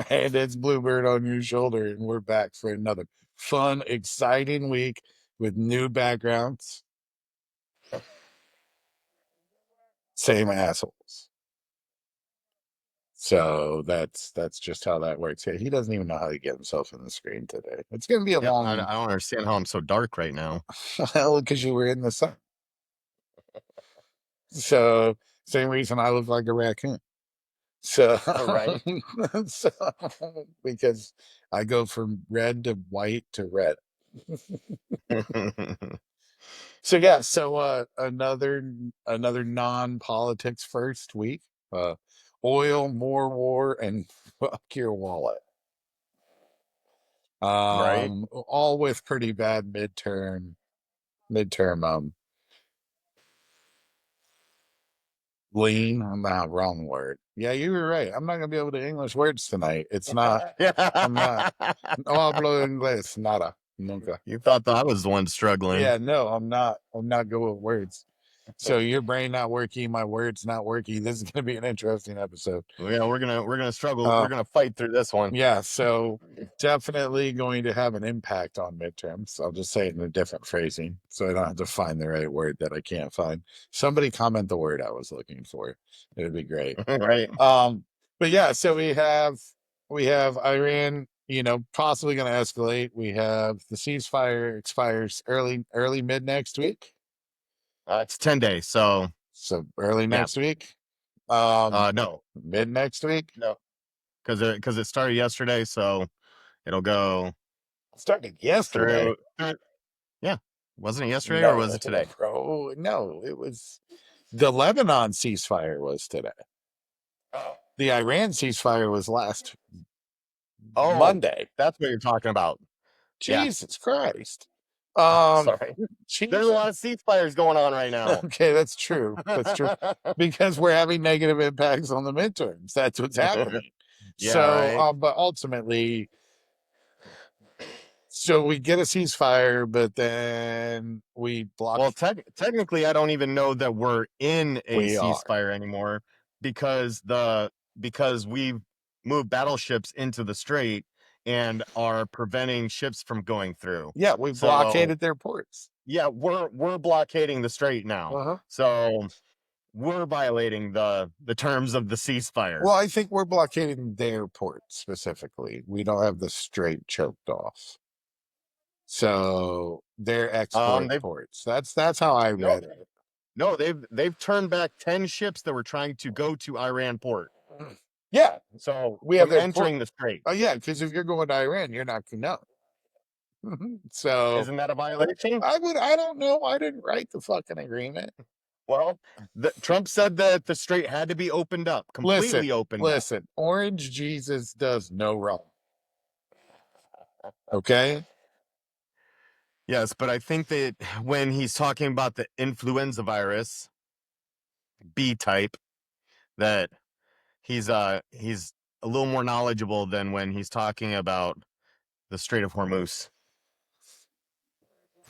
And it's Bluebird on your shoulder, and we're back for another fun, exciting week with new backgrounds. Same assholes. So that's just how that works. Yeah, he doesn't even know how to get himself in the screen today. It's gonna be a Yeah, I long don't understand how I'm so dark right now. well, because you were in the sun. So same reason I look like a raccoon. So, Right. so because I go from red to white to red. So yeah, so another non-politics first week. Uh Oil, more war, and fuck your wallet. Right. All with pretty bad midterm lean. Nah, wrong word. Yeah, you were right. I'm not gonna be able to English words tonight. It's not I'm not no hablo inglés, nada. Nunca. You thought that I was the one struggling. Yeah, no, I'm not. I'm not good with words. So your brain not working, my words not working. This is going to be an interesting episode. Yeah, we're gonna struggle. Uh, We're gonna fight through this one. yeah, so definitely going to have an impact on midterms. I'll just say it in a different phrasing, so I don't have to find the right word that I can't find. Somebody comment the word I was looking for. It'd be great. Right. But yeah, so we have Iran, possibly going to escalate. We have the ceasefire expires early mid next week. It's 10 days, so So early yeah. next week. No, Mid next week. no, because it started yesterday, so it'll go Started yesterday. through. Yeah, wasn't it yesterday or was No, it today? bro. No, it was the Lebanon ceasefire was today. Oh, The Iran ceasefire was last oh, Monday. that's what you're talking about. Yeah, Jesus Christ. Um, sorry. There's a Jesus. lot of ceasefires going on right now. Okay, that's true. That's true. Because we're having negative impacts on the midterms. That's what's happening. Yeah, So, right. but ultimately, so we get a ceasefire, but then we block. Well, technically, I don't even know that we're in a We are. ceasefire anymore because we've moved battleships into the strait and are preventing ships from going through. Yeah, we So blockaded their ports. yeah, we're blockading the strait now. Uh-huh. So we're violating the terms of the ceasefire. Well, I think we're blockading their ports specifically. We don't have the strait choked off. So their export They've ports. That's how I no read it. no they've turned back 10 ships that were trying to go to Iran port. Yeah, So we have from their port. entering the strait. Oh yeah, because if you're going to Iran, you're not gonna know. So Isn't that a violation? I don't know. I didn't write the fucking agreement. Well, Trump said that the strait had to be opened up, Listen, completely opened up. listen, Orange Jesus does no wrong. Okay? Yes, but I think that when he's talking about the influenza virus, B type, that he's a little more knowledgeable than when he's talking about the Strait of Hormuz.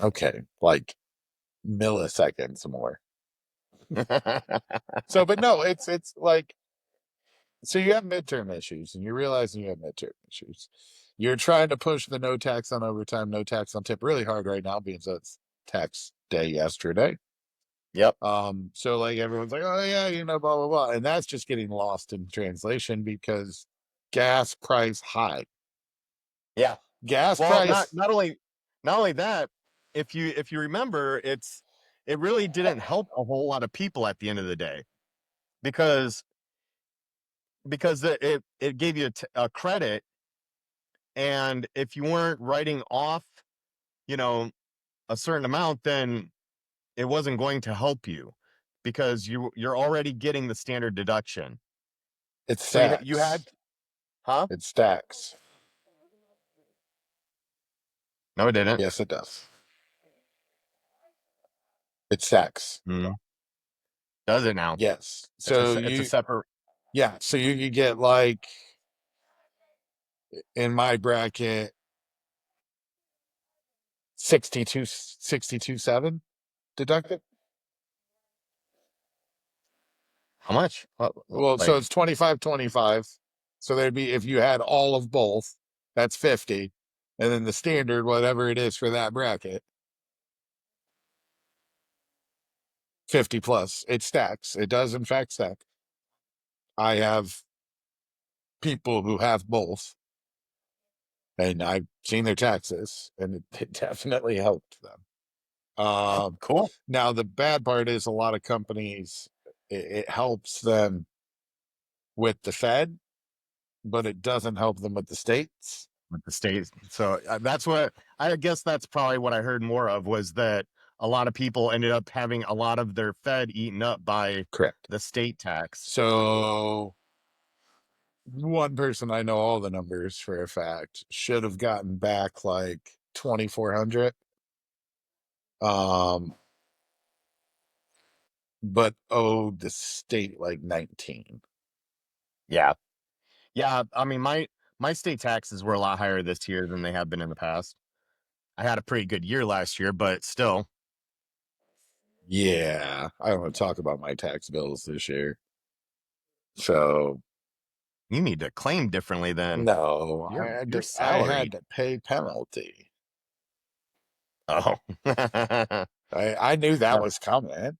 Okay. Like milliseconds more. So, but no, it's like, so you have midterm issues and you're realizing you have midterm issues. You're trying to push the no tax on overtime, no tax on tip really hard right now because it's tax day yesterday. Yep. So like everyone's like, oh yeah, blah blah blah. And that's just getting lost in translation because gas price high. Yeah. Gas Well, price. not only that, if you remember, it really didn't help a whole lot of people at the end of the day because it gave you a credit, and if you weren't writing off, you know, a certain amount, then it wasn't going to help you because you're already getting the standard deduction. It So you had, stacks. huh? It stacks. No, it didn't. Yes, it does. It stacks. Mm. Does it now? Yes. So It's a separate. yeah. So you could get like in my bracket 62.7 deducted. How much? Well, so Like, it's 25.25. So there'd be, if you had all of both, that's 50. And then the standard, whatever it is for that bracket, 50 plus. It stacks. It does, in fact, stack. I have people who have both, and I've seen their taxes, and it definitely helped them. Cool. Now, the bad part is a lot of companies, it helps them with the Fed, but it doesn't help them with the states. With the state. So that's what I guess that's probably what I heard more of, was that a lot of people ended up having a lot of their Fed eaten up by Correct. the state tax. So one person I know all the numbers for a fact should have gotten back like 2,400. But owed the state like 19. Yeah. Yeah. I mean, my state taxes were a lot higher this year than they have been in the past. I had a pretty good year last year, but still. Yeah, I don't want to talk about my tax bills this year. So You need to claim differently then. no, You're I had salaried. to pay penalty. Oh. I knew that was coming.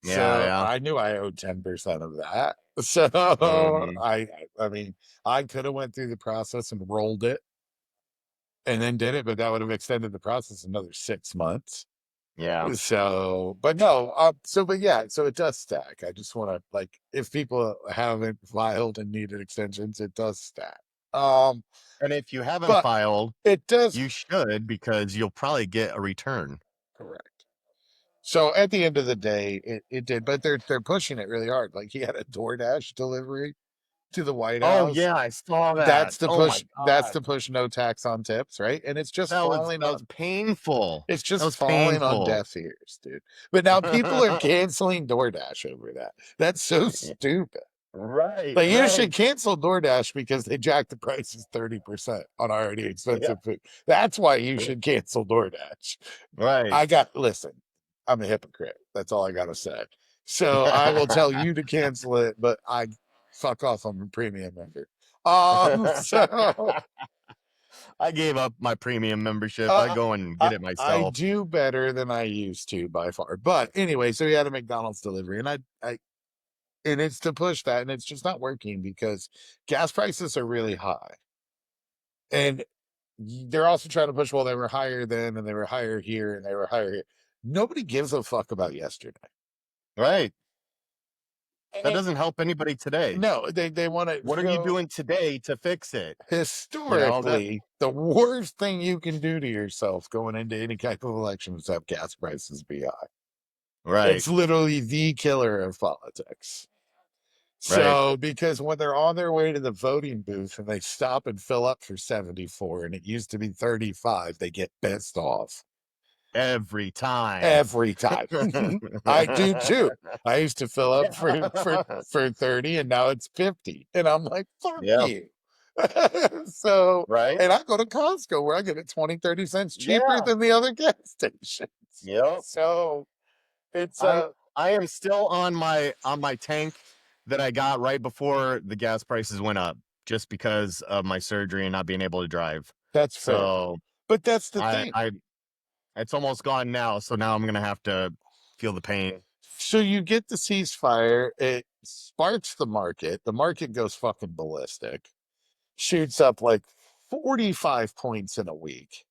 So Yeah. I knew I owed 10% of that. So Mhm. I mean, I could have went through the process and rolled it and then did it, but that would have extended the process another 6 months. Yeah. So, but no, but yeah, so it does stack. I just want to, like, if people haven't filed and needed extensions, it does stack. Um, And if you haven't but filed, it does. you should, because you'll probably get a return. Correct. So at the end of the day, it did, but they're pushing it really hard. Like he had a DoorDash delivery to the White Oh House. yeah, I saw that. That's to Oh my push. That's god. to push no tax on tips, right? And it's just falling That on. was painful. It's That just was falling on painful. deaf ears, dude. But now people are canceling DoorDash over that. That's so stupid. Right, Like you should right. cancel DoorDash because they jacked the prices 30% on already Yeah, expensive food. That's why you should cancel DoorDash. right. Listen, I'm a hypocrite. That's all I gotta say. So I will tell you to cancel it, but I fuck off. I'm a premium member. So I gave up my premium membership. I go and get it I myself. do better than I used to by far. But anyway, so he had a McDonald's delivery, and and it's to push that, and it's just not working because gas prices are really high. And they're also trying to push, well, they were higher then, and they were higher here, and they were higher here. Nobody gives a fuck about yesterday. Right. That And doesn't help anybody today. no, they want to What are you doing today to fix it? You know, that historically, the worst thing you can do to yourself going into any type of election is have gas prices be high. right, It's literally the killer of politics. right. So, because when they're on their way to the voting booth and they stop and fill up for 74 and it used to be 35, they get pissed off Every time. every time. I do too. I used to fill up Yeah. for 30 and now it's 50. And I'm like, fuck Yeah. you. So, Right? and I go to Costco where I get it 20, 30 cents cheaper Yeah. than the other gas stations. Yep. So it's I'm I am still on my tank that I got right before the gas prices went up, just because of my surgery and not being able to drive. that's fair. So But that's the thing. I it's almost gone now, so now I'm gonna have to feel the pain. So you get the ceasefire, it sparks the market goes fucking ballistic, shoots up like 45 points in a week.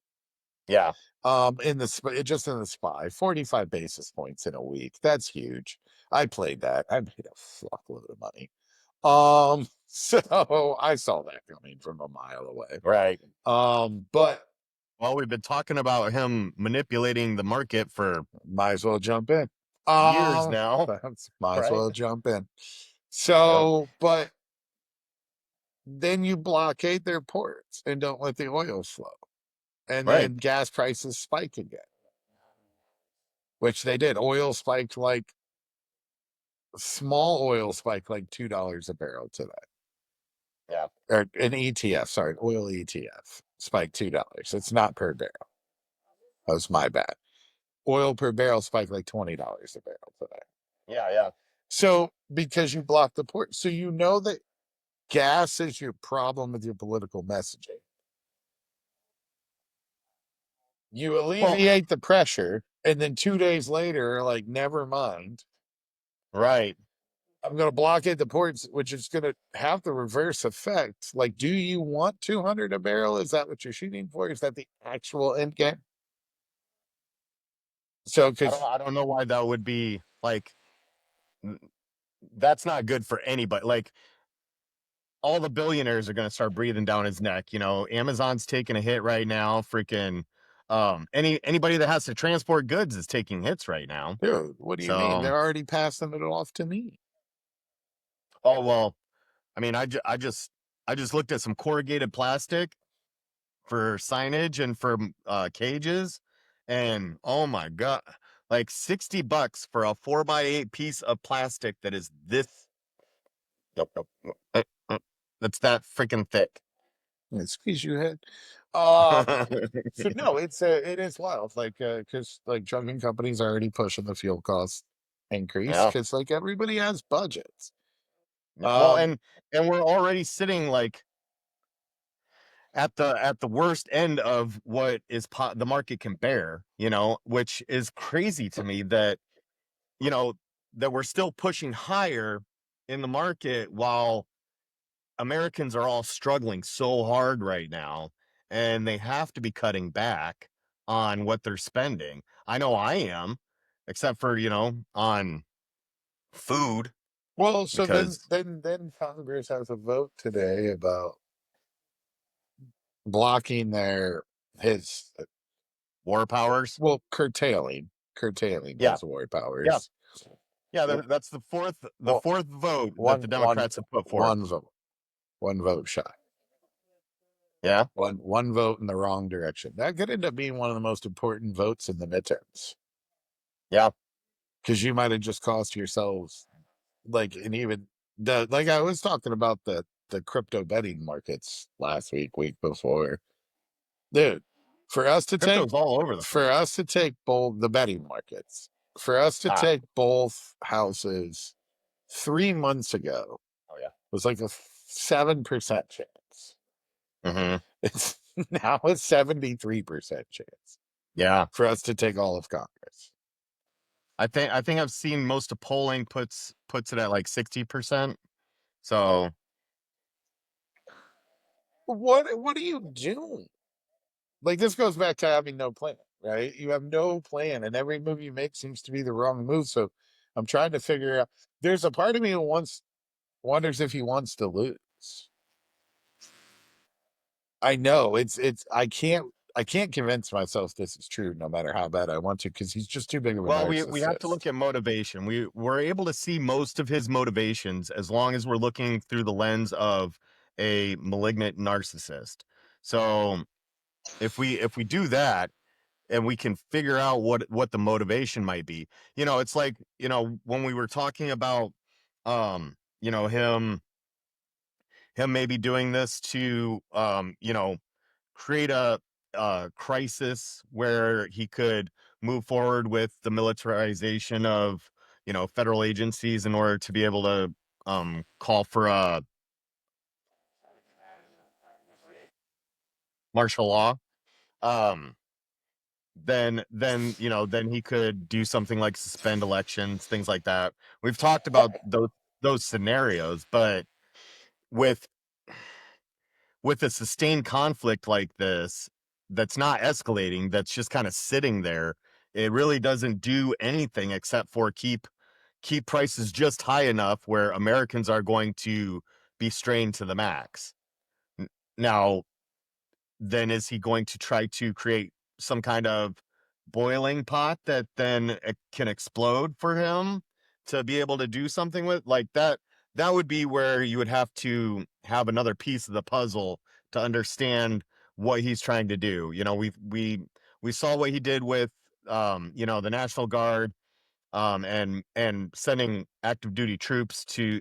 Yeah. Just in the SPY, 45 basis points in a week. That's huge. I played that. I paid a fuckload of money. So I saw that coming from a mile away. Right. But Well, we've been talking about him manipulating the market for might as well jump in. years now. Might as Right? well jump in. Yep. So, but then you blockade their ports and don't let the oil flow. And Right. then gas prices spike again, which they did. Oil spiked like small oil spiked like $2 a barrel today. Yeah. Or an ETF, sorry, oil ETF spiked $2. It's not per barrel. That was my bad. Oil per barrel spiked like $20 a barrel today. Yeah, yeah. So because you block the port, so you know that gas is your problem with your political messaging. You Well, alleviate the pressure, and then 2 days later, like, never mind. right. I'm going to blockade the ports, which is going to have the reverse effect. Like, do you want 200 a barrel? Is that what you're shooting for? Is that the actual end game? So, because I don't know why that would be like that's not good for anybody. Like all the billionaires are going to start breathing down his neck. You know, Amazon's taking a hit right now. Freaking anybody that has to transport goods is taking hits right now. dude, what do you mean? So, They're already passing it off to me. oh well, I mean, I just looked at some corrugated plastic for signage and for cages, and oh my god, like $60 for a 4x8 piece of plastic that is this. Nope, nope, nope, that's that freaking thick. Yeah, squeeze your head. Uh, so no, it is wild. Like, because like trucking companies are already pushing the fuel cost increase Yeah. because like everybody has budgets. Well, Um, and we're already sitting like at the worst end of what is the market can bear, you know, which is crazy to me that you know that we're still pushing higher in the market while Americans are all struggling so hard right now and they have to be cutting back on what they're spending. I know I am, except for, you know, on food well, so then because then then Congress has a vote today about blocking their his war powers. well curtailing Yeah. his war Yeah. powers. Yeah, W- that's the Well, fourth vote that one the one Democrats have put forth. one vote, one vote shy. Yeah. One vote in the wrong direction. That could end up being one of the most important votes in the midterms Yeah. because you might have just cost yourselves like and even the like I was talking about the crypto betting markets last week before. Dude, for us to take Crypto's all over the for place. us to take both the betting markets, for us to Ah. take both houses 3 months ago Oh yeah. was like a 7% chance. Mm-hmm. It's now a 73% chance Yeah. for us to take all of Congress. I think I've seen most of polling puts it at like 60%. So What are you doing? Like this goes back to having no plan, right? You have no plan, and every move you make seems to be the wrong move. So I'm trying to figure out. There's a part of me who wonders if he wants to lose. I know I can't convince myself this is true, no matter how bad I want to, because he's just too big of a well, we have to look narcissist. at motivation. We're able to see most of his motivations as long as we're looking through the lens of a malignant narcissist. So if we do that and we can figure out what the motivation might be, you know, it's like, you know, when we were talking about you know, him maybe doing this to you know, create a crisis where he could move forward with the militarization of, you know, federal agencies in order to be able to call for a martial law. Um, then you know, then he could do something like suspend elections, things like that. We've talked about those scenarios, but with a sustained conflict like this that's not escalating, that's just kind of sitting there, it really doesn't do anything except for keep prices just high enough where Americans are going to be strained to the max. Now, then is he going to try to create some kind of boiling pot that then can explode for him to be able to do something with like that? That would be where you would have to have another piece of the puzzle to understand what he's trying to do. You know, we saw what he did with you know, the National Guard and sending active duty troops to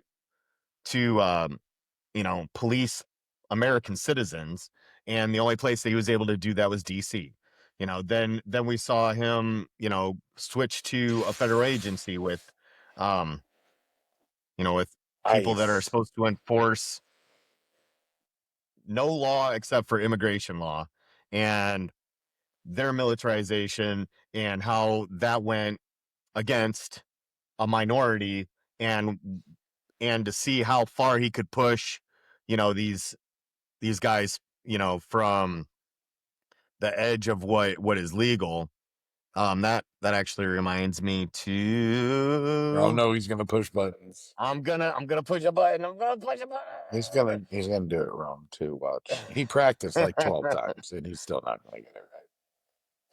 you know, police American citizens, and the only place that he was able to do that was DC. You know, then we saw him, you know, switch to a federal agency with, um, you know, with people that are ICE. supposed to enforce. no law except for immigration law and their militarization and how that went against a minority, and to see how far he could push, these guys, from the edge of what is legal. That actually reminds me Oh to no, he's gonna push buttons. I'm gonna push a button. I'm gonna push a button. He's gonna do it wrong too. Watch. He practiced like 12 times and he's still not gonna get it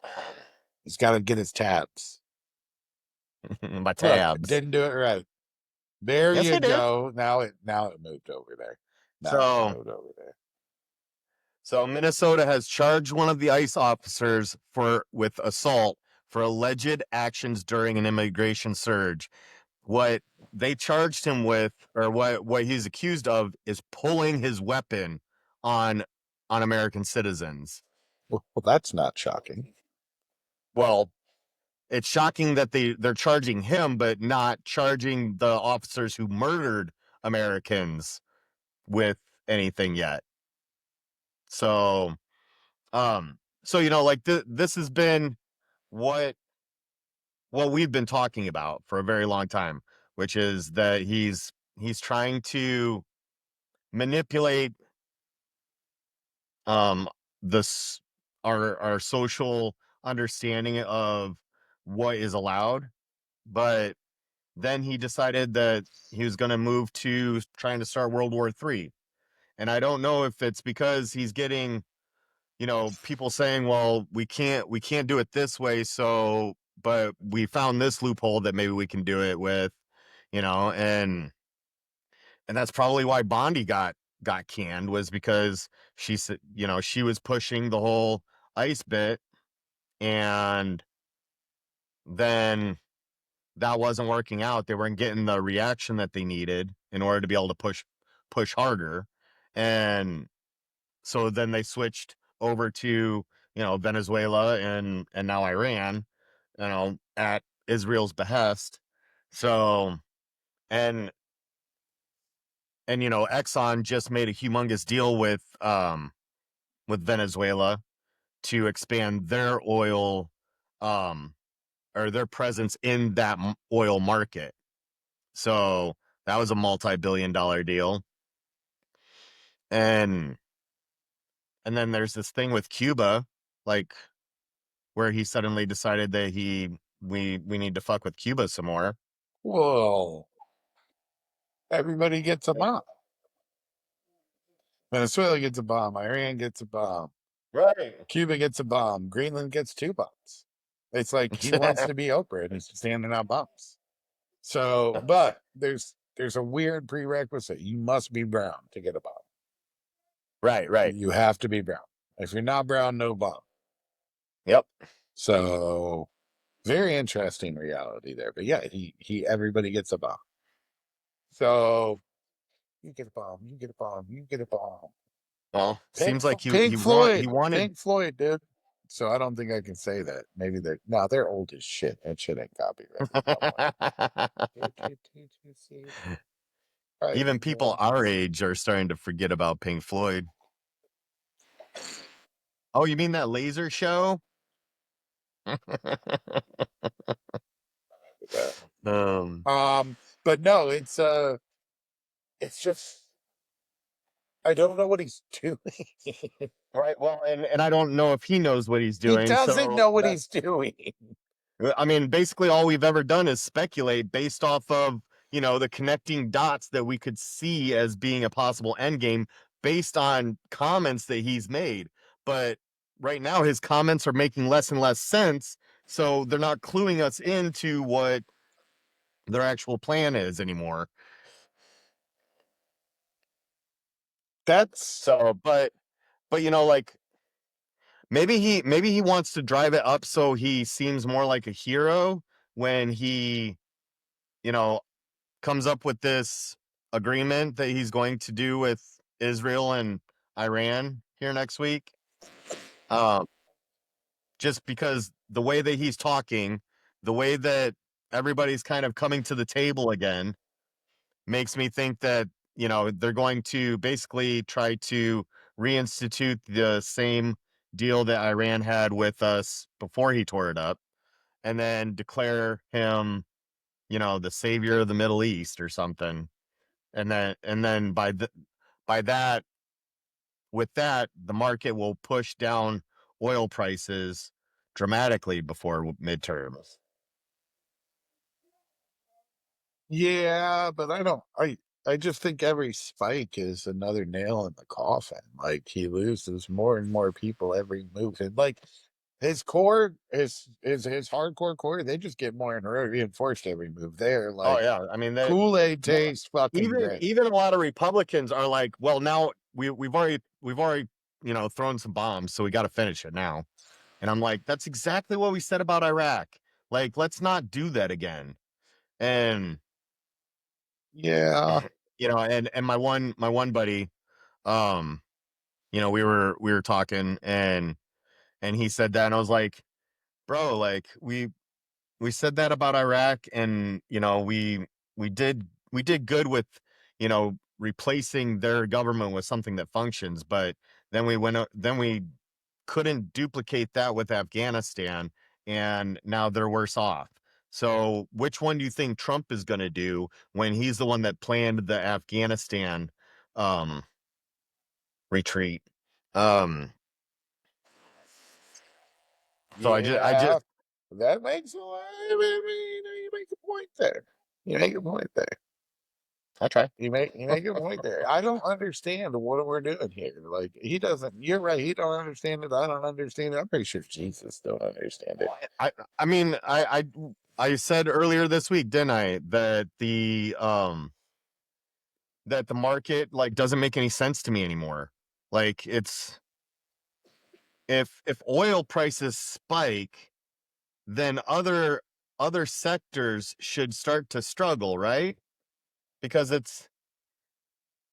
right. He's gotta get his tabs. My Look, tabs. didn't do it right. There Yes, you I did. go. Now it moved over there. Now it So moved over there. So Minnesota has charged one of the ICE officers with assault for alleged actions during an immigration surge. What they charged him with, or what he's accused of, is pulling his weapon on American citizens. Well, that's not shocking. Well, it's shocking that they're charging him, but not charging the officers who murdered Americans with anything yet. So, like this has been what we've been talking about for a very long time, which is that he's trying to manipulate um this our social understanding of what is allowed, but then he decided that he was going to move to trying to start World War III. And I don't know if it's because he's getting, people saying, well, we can't do it this way, so but we found this loophole that maybe we can do it with, and that's probably why Bondi got canned, was because she said, she was pushing the whole ICE bit, and then that wasn't working out. They weren't getting the reaction that they needed in order to be able to push harder. And so then they switched over to, Venezuela and now Iran, at Israel's behest. So, and Exxon just made a humongous deal with Venezuela to expand their oil, um or their presence in that oil market. So that was a multi-billion-dollar deal. And then there's this thing with Cuba, like, where he suddenly decided that we need to fuck with Cuba some more. Whoa. Everybody gets a bomb. Venezuela gets a bomb. Iran gets a bomb. Right. Cuba gets a bomb. Greenland gets 2 bombs. It's like he wants to be Oprah and he's standing out bombs. So, but there's a weird prerequisite. You must be brown to get a bomb. Right. You have to be brown. If you're not brown, no bomb. Yep. So very interesting reality there. But yeah, he everybody gets a bomb. So you get a bomb, you get a bomb, you get a bomb. Well, seems like Pink Floyd, he wanted. Pink Floyd, dude. So I don't think I can say that. Maybe they're old as shit. That shit ain't copyrighted no more. Right. Even people our age are starting to forget about Pink Floyd. Oh, you mean that laser show? um, But no, it's just I don't know what he's doing. right. Well, and I don't know if he knows what he's He doing. doesn't So know what he's doing. I mean, basically all we've ever done is speculate based off of, the connecting dots that we could see as being a possible end game based on comments that he's made. But right now his comments are making less and less sense, so they're not cluing us into what their actual plan is anymore. That's So, but like, maybe he wants to drive it up so he seems more like a hero when he, you know, comes up with this agreement that he's going to do with Israel and Iran here next week. Um, just because the way that he's talking, the way that everybody's kind of coming to the table again, makes me think that, they're going to basically try to reinstitute the same deal that Iran had with us before he tore it up, and then declare him, the savior of the Middle East or something. And then by that, with that, the market will push down oil prices dramatically before midterms. Yeah, but I just think every spike is another nail in the coffin. Like he loses more and more people every move. And like his core, his hardcore core, they just get more and reinforced every move. They're Oh like yeah, I mean that. Kool-Aid tastes fucking Even great. even a lot of Republicans are like, well, now we've already thrown some bombs, so we got to finish it now. And I'm like, that's exactly what we said about Iraq. Like, let's not do that again. And Yeah. and my one buddy, um, we were talking, and he said that, and I was like, bro, like we said that about Iraq, and we did good with replacing their government with something that functions, but then we couldn't duplicate that with Afghanistan, and now they're worse off. So which one do you think Trump is going to do when he's the one that planned the Afghanistan um retreat? Um so I Yeah. just That makes a lot. I mean, you make a point there. You make a point there. I try. You make a point there. I don't understand what we're doing here. Like he doesn't. You're right. He don't understand it. I don't understand it. I'm pretty sure Jesus don't understand it. I mean, I said earlier this week, didn't I, that the market like doesn't make any sense to me anymore. Like it's if oil prices spike, then other sectors should start to struggle, right? Because it's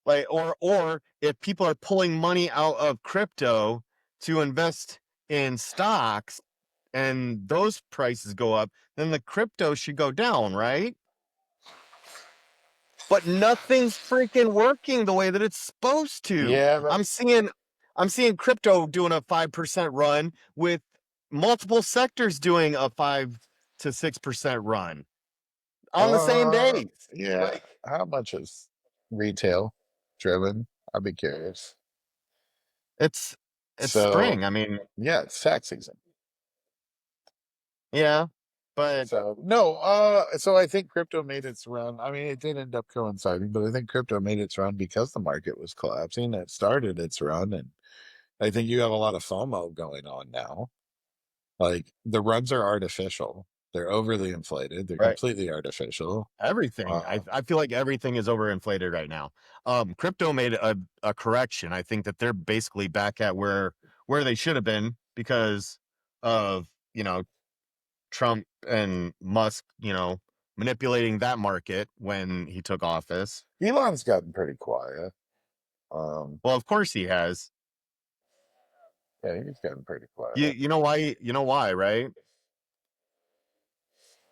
like, or if people are pulling money out of crypto to invest in stocks and those prices go up, then the crypto should go down, right? But nothing's freaking working the way that it's supposed to. Yeah, but I'm seeing crypto doing a 5% run with multiple sectors doing a 5 to 6% run on the same days. yeah. Like How much is retail driven? I'd be curious. it's So spring. I mean, yeah, it's tax season. yeah, but So no, so I think crypto made its run. I mean, it did end up coinciding, but I think crypto made its run because the market was collapsing. It started its run, and I think you have a lot of FOMO going on now. Like the runs are artificial. They're overly inflated. They're right. completely artificial. Everything. I, Um, I feel like everything is overinflated right now. Crypto made a correction. I think that they're basically back at where they should have been because of Trump and Musk, manipulating that market when he took office. Elon's gotten pretty quiet. Um, Well, of course he has. yeah, he's gotten pretty You quiet you know why? You know why, right?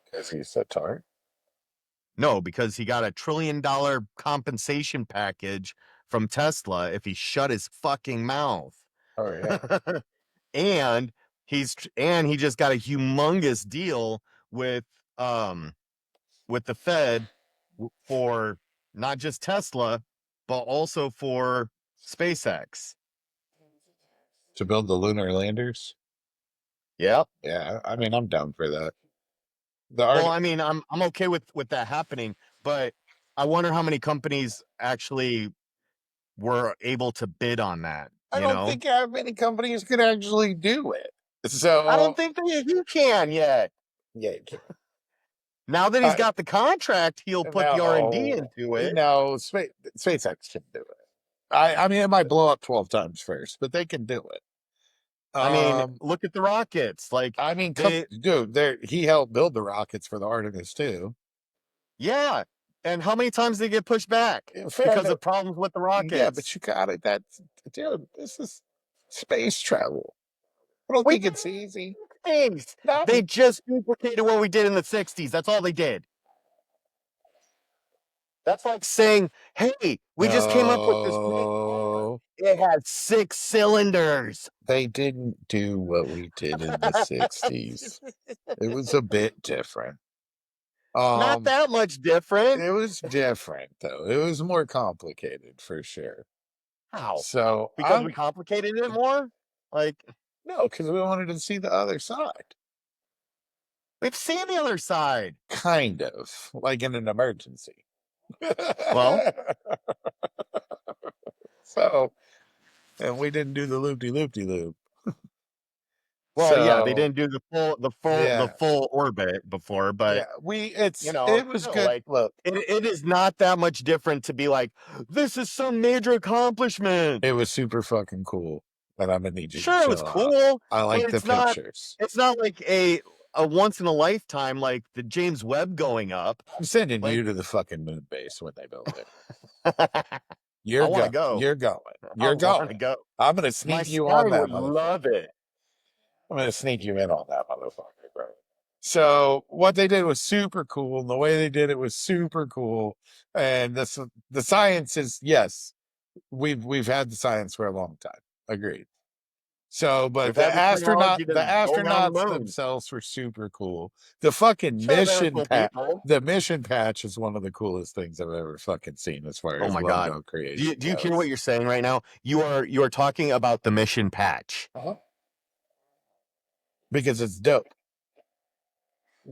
because he's so tired. No, because he got a $1 trillion compensation package from Tesla if he shut his fucking mouth. Oh yeah, and and he just got a humongous deal with um with the Fed for not just Tesla, but also for SpaceX. to build the lunar landers. Yep. Yeah, I mean, I'm down for that. The Well, art. I mean, I'm okay with that happening, but I wonder how many companies actually were able to bid on that, I you don't know? think how many companies could actually do it. I don't So think that you can yet. yeah, you can't. Now that he's got the contract, he'll put the R&D No, into it. no, SpaceX can do it. I mean, it might blow up 12 times first, but they can do it. I mean, Um, look at the rockets. Like I mean, they dude, there he helped build the rockets for the Artemis too. Yeah. And how many times did they get pushed back Fair because enough. of problems with the Yeah, but rockets? you got it. That's dude. This is space travel. I don't We think did it's easy. things. No, They just duplicated what we did in the 60s. That's all they did. That's like saying, hey, we just came up with this great car. no. It had 6 cylinders. They didn't do what we did in the 60s. It was a bit different. Not that much different. It was different though. It was more complicated for sure. How? So Because we complicated it more? Like, no, because we wanted to see the other side. we've seen the other side. Kind of like in an emergency. Well, so, and we didn't do the loop-de-loop-de-loop. well, yeah, they So, didn't do the full orbit before, but yeah, it was no, good. like Look, it is not that much different to be like, this is some major accomplishment. it was super fucking cool, but I'm gonna need you to Sure, it was chill out. cool, I but like the pictures. it's not like a once in a lifetime like the James Webb going up. I'm sending Like, you to the fucking moon base when they build it. I You're want to going. go. You're going. I You're want going. to go. I'm gonna My sneak you sky on that would love motherfucker. it. I'm gonna sneak you in on that motherfucker, bro. So what they did was super cool, and the way they did it was super cool. And the science is yes, we've had the science for a long time. Agreed. So, but We've had the technology the to go around the astronauts moon. themselves were super cool. The fucking Sure, they were cool people. the mission patch is one of the coolest things I've ever fucking seen as far Oh as my God. logo creation Do you hear what goes. you're saying right now? You are talking about the mission patch. Uh-huh. Because it's dope.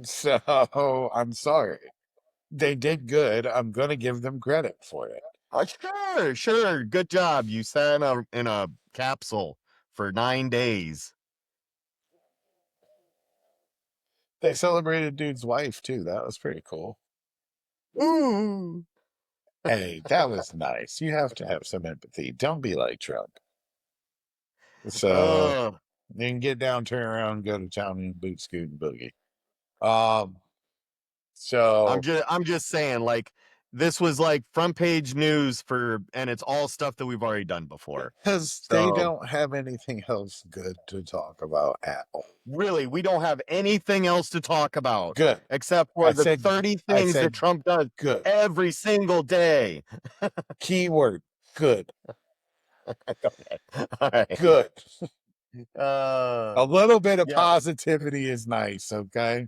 So I'm sorry. They did good. I'm gonna give them credit for it. Sure. Good job. You sat in a capsule for 9 days. They celebrated dude's wife too. That was pretty cool. Ooh. Hey, that was nice. You have to have some empathy. Don't be like Trump. So Uh, you can get down, turn around, go to town and boot scoot and boogie. Um so I'm just saying, like, this was like front page news and it's all stuff that we've already done before. because they So don't have anything else good to talk about at all. really, we don't have anything else to talk about Good. except for the 30 I things that said Trump does good. every single day. Keyword good. Okay. All right. Good. Uh, A little bit of yeah. positivity is nice, okay?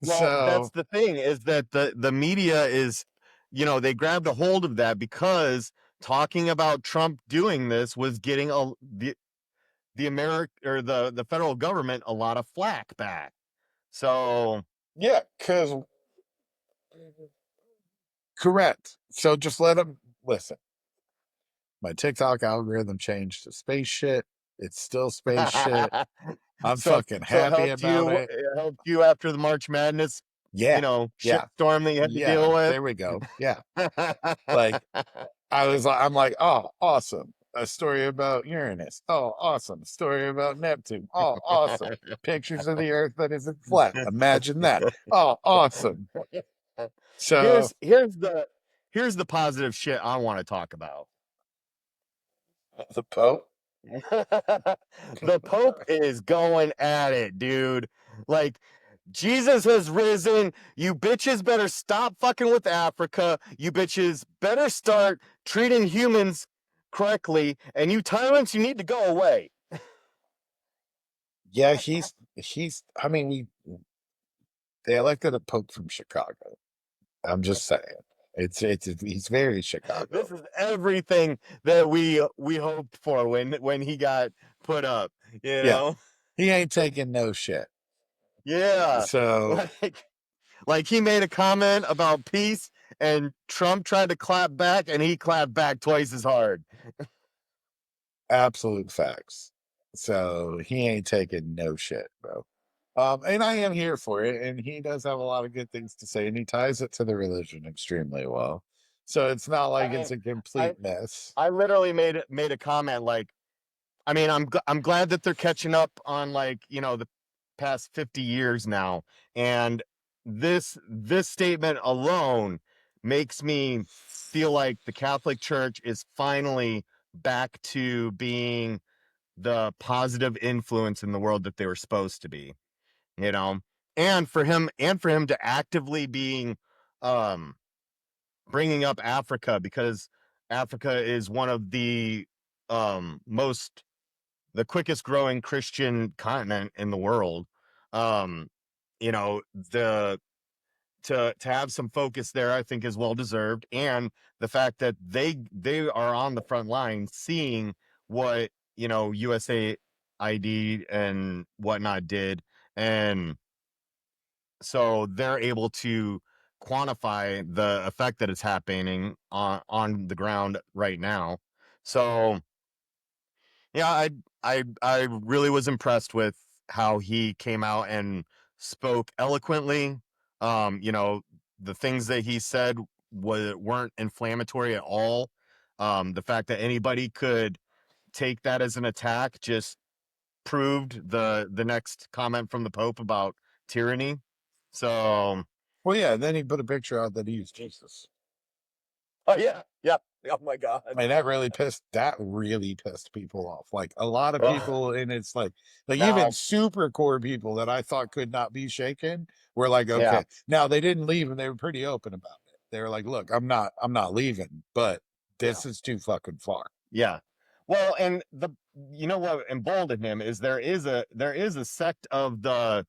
Well, that's So the thing, is that the media is, they grabbed a hold of that because talking about Trump doing this was getting the the federal government a lot of flack back. So yeah, because correct. So just let them listen. My TikTok algorithm changed to space shit. It's still space shit. I'm fucking happy about it. it helped you after the March Madness, Yeah. Yeah. shitstorm that you had to Yeah. deal with. There we go. Yeah. Like I'm like, oh, awesome. A story about Uranus. Oh, awesome. Story about Neptune. Oh, awesome. Pictures of the Earth that isn't flat. Imagine that. Oh, awesome. So here's the positive shit I want to talk about. the Pope. The Pope is going at it, dude. Like, Jesus has risen. You bitches better stop fucking with Africa. You bitches better start treating humans correctly. And you tyrants, you need to go away. Yeah, I mean they elected a Pope from Chicago. I'm just saying. He's very Chicago. This is everything that we hoped for when he got put up. You know? He ain't taking no shit. Yeah. So like he made a comment about peace and Trump tried to clap back and he clapped back twice as hard. absolute facts. So he ain't taking no shit, bro. And I am here for it, and he does have a lot of good things to say, and he ties it to the religion extremely well. So it's not like it's a complete mess. I literally made a comment like, I mean, I'm glad that they're catching up on, like, the past 50 years now, and this statement alone makes me feel like the Catholic Church is finally back to being the positive influence in the world that they were supposed to be, and for him to actively being bringing up Africa, because Africa is one of the most the quickest growing Christian continent in the world. Um, you know, the to have some focus there, I think, is well deserved, and the fact that they are on the front line, seeing what USA ID and whatnot did, and so they're able to quantify the effect that is happening on the ground right now. So yeah, I really was impressed with how he came out and spoke eloquently. The things that he said weren't inflammatory at all. The fact that anybody could take that as an attack just proved the next comment from the Pope about tyranny. So, Well, yeah. And then he put a picture out that he used Jesus. oh yeah, yep. Oh my God. And that really pissed people off. Like a lot of Ugh. people, and it's like even Now, super core people that I thought could not be shaken were like, yeah, okay. Now they didn't leave and they were pretty open about it. They were like, look, I'm not leaving, but yeah. this is too fucking far. Yeah. Well, and what emboldened him is there is a sect of the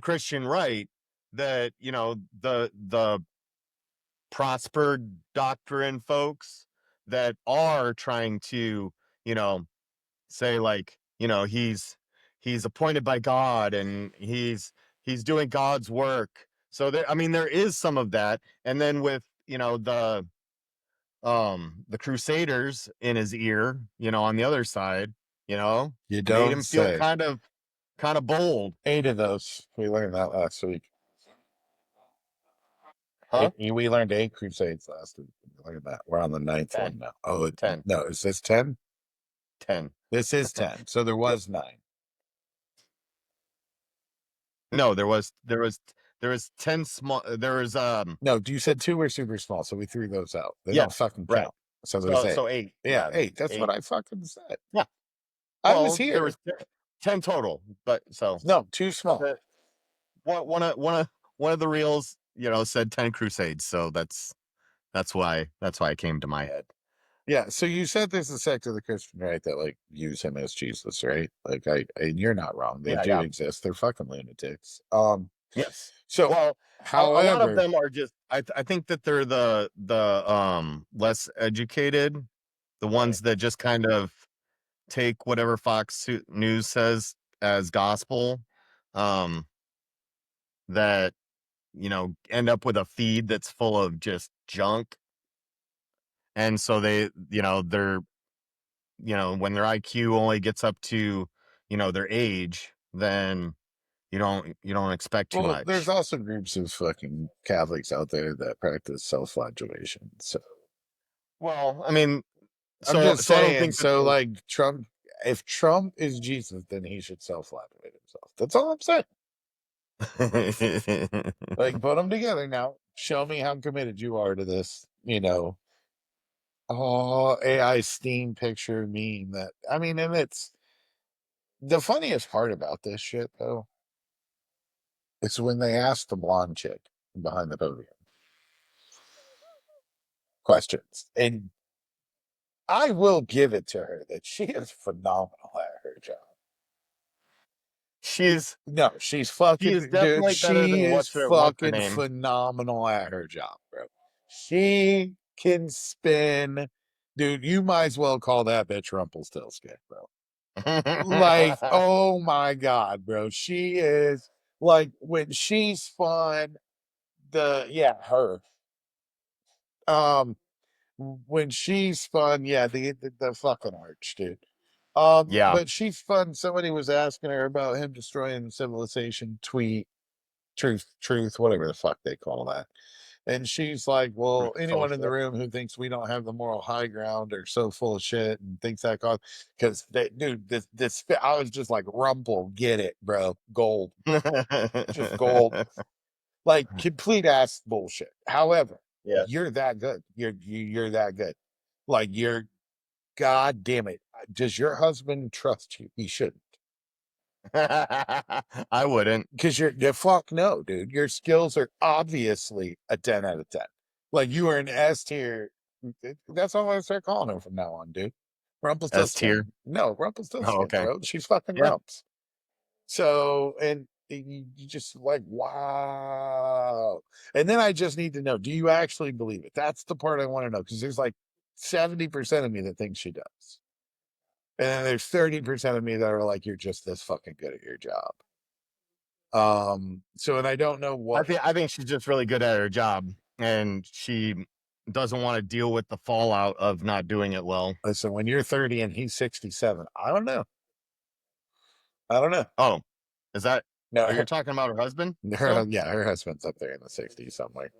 Christian right that, the prospered doctrine folks that are trying to, you know, say like, he's appointed by God and he's doing God's work. So there is some of that. And then with, the Crusaders in his ear, on the other side, You made don't him feel say. kind of bold. 8 of those. We learned that last week. Huh? We learned 8 crusades last week. Look at that. We're on the ninth 10, one now. Oh, 10, no. Is this 10? 10. This is 10. So there Yep. was 9. No, there was 10 small, there was No, you said 2 were super small, so we threw those out. They don't yes, fucking right. count. So there's So 8. 8. Yeah, Yeah, 8. That's what 8. I fucking said. Yeah. I was Well, there was here. 10 total, but so No, too small. the, one of the reels, said 10 crusades, so that's why it came to my head. Yeah, so you said there's a sect of the Christian right that like use him as Jesus, right? Like and you're not wrong. They Yeah, do yeah. exist. They're fucking lunatics. Yes. So Well, a lot of however, them are just I think that they're the less educated, the right. ones that just kind of take whatever News says as gospel, um, that end up with a feed that's full of just junk. And so they're when their IQ only gets up to, their age, then you don't expect too Well, there's much. also groups of fucking Catholics out there that practice self-flagellation. So Well, I mean, I'm so just so I don't saying. think that So like Trump, if Trump is Jesus, then he should self-flagellate himself. That's all I'm saying. they're Like put them together now. Show me how committed you are to this. Oh, AI Steam picture meme that I mean, and it's the funniest part about this shit though. It's when they ask the blonde chick behind the podium questions, and I will give it to her that she is phenomenal at her job. she's No, she's she is fucking dude. definitely better She than is what's her fucking name. phenomenal at her job, bro. She can spin, dude. You might as well call that bitch Rumpelstiltskin, bro. Like, oh my god, bro. She is like when she's fun. Her. Um, when she's fun, yeah, the fucking arch, dude. Yeah. But she's fun. Somebody was asking her about him destroying civilization. Tweet, truth, whatever the fuck they call that. And she's like, well, Truth anyone in the Social. room who thinks we don't have the moral high ground are so full of shit and thinks that cause, because they, dude, I was just like, Rumple, get it, bro, gold, just gold, like complete ass bullshit. However, Yeah. you're that good. You're that good. Like you're, god damn it. Does your husband trust you? He shouldn't. I wouldn't. Because the fuck no, dude. Your skills are obviously a 10 out of 10. Like you are an S tier. That's all I start calling him from now on, dude. S tier. Rumpelstiltskin. No, Oh, Rumpelstiltskin, okay. bro. She's fucking Yeah. Rumps. So, and you just like, wow. And then I just need to know, do you actually believe it? That's the part I want to know, because there's like 70% of me that thinks she does. And then there's 30% of me that are like, you're just this fucking good at your job. So, and I don't know what. I think she's just really good at her job, and she doesn't want to deal with the fallout of not doing it well. Listen, when you're 30 and he's 67, I don't know. I don't know. Oh, is that? No, Are you talking about her husband? her Still? yeah, her husband's up there in the 60s somewhere.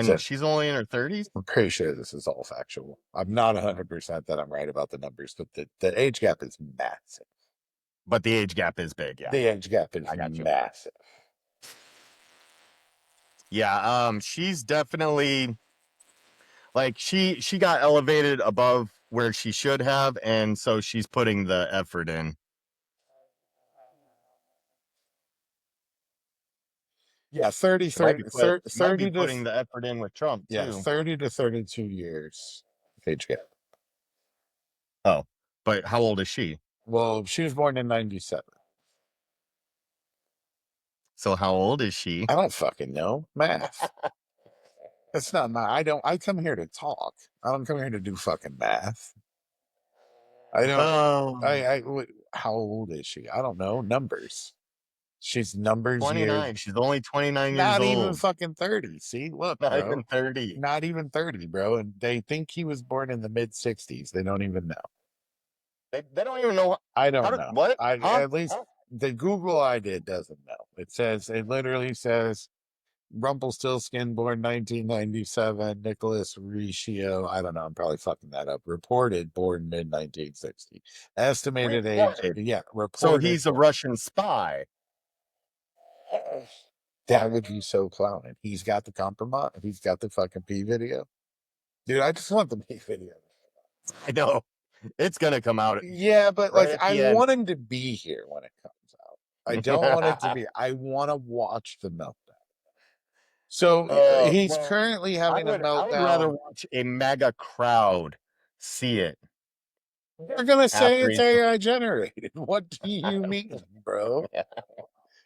So And she's only in her 30s? I'm pretty sure this is all factual. I'm not 100% that I'm right about the numbers, but the age gap is massive. But the age gap is big, yeah. The age gap is I got you. massive. Yeah, she's definitely like she got elevated above where she should have, and so she's putting the effort in. Yeah, 30, She might 30, be put, 30, she might be 30 to putting the effort in with Trump yeah, too. 30 to 32 years age gap. Oh, but how old is she? Well, she was born in 97. So how old is she? I don't fucking know. Math. That's not my I come here to talk. I don't come here to do fucking math. I don't Oh, how old is she? I don't know. Numbers. She's numbers years. 29. She's only 29 years Not even old. fucking 30. See, look, Not bro. even 30. Not even 30, bro. And they think he was born in the mid 60s. They don't even know. They don't even know I how don't to know. what? I Huh? at least the Google I did doesn't know. It literally says Rumpelstiltskin born 1997, Nicholas Riccio. I don't know. I'm probably fucking that up. Reported born mid 1960. Estimated age. Reported. Yeah, So reported. he's a Russian spy. That would be so clowning. He's got the compromise. He's got the fucking P video. Dude, I just want the P video. I know. It's gonna come out Yeah, but right like at I the end. want him to be here when it comes out. I don't want it to be. I want to watch the meltdown. So he's Well, currently having a I would rather meltdown. watch a mega crowd see it They're gonna say after it's he's AI generated. What do you mean, bro?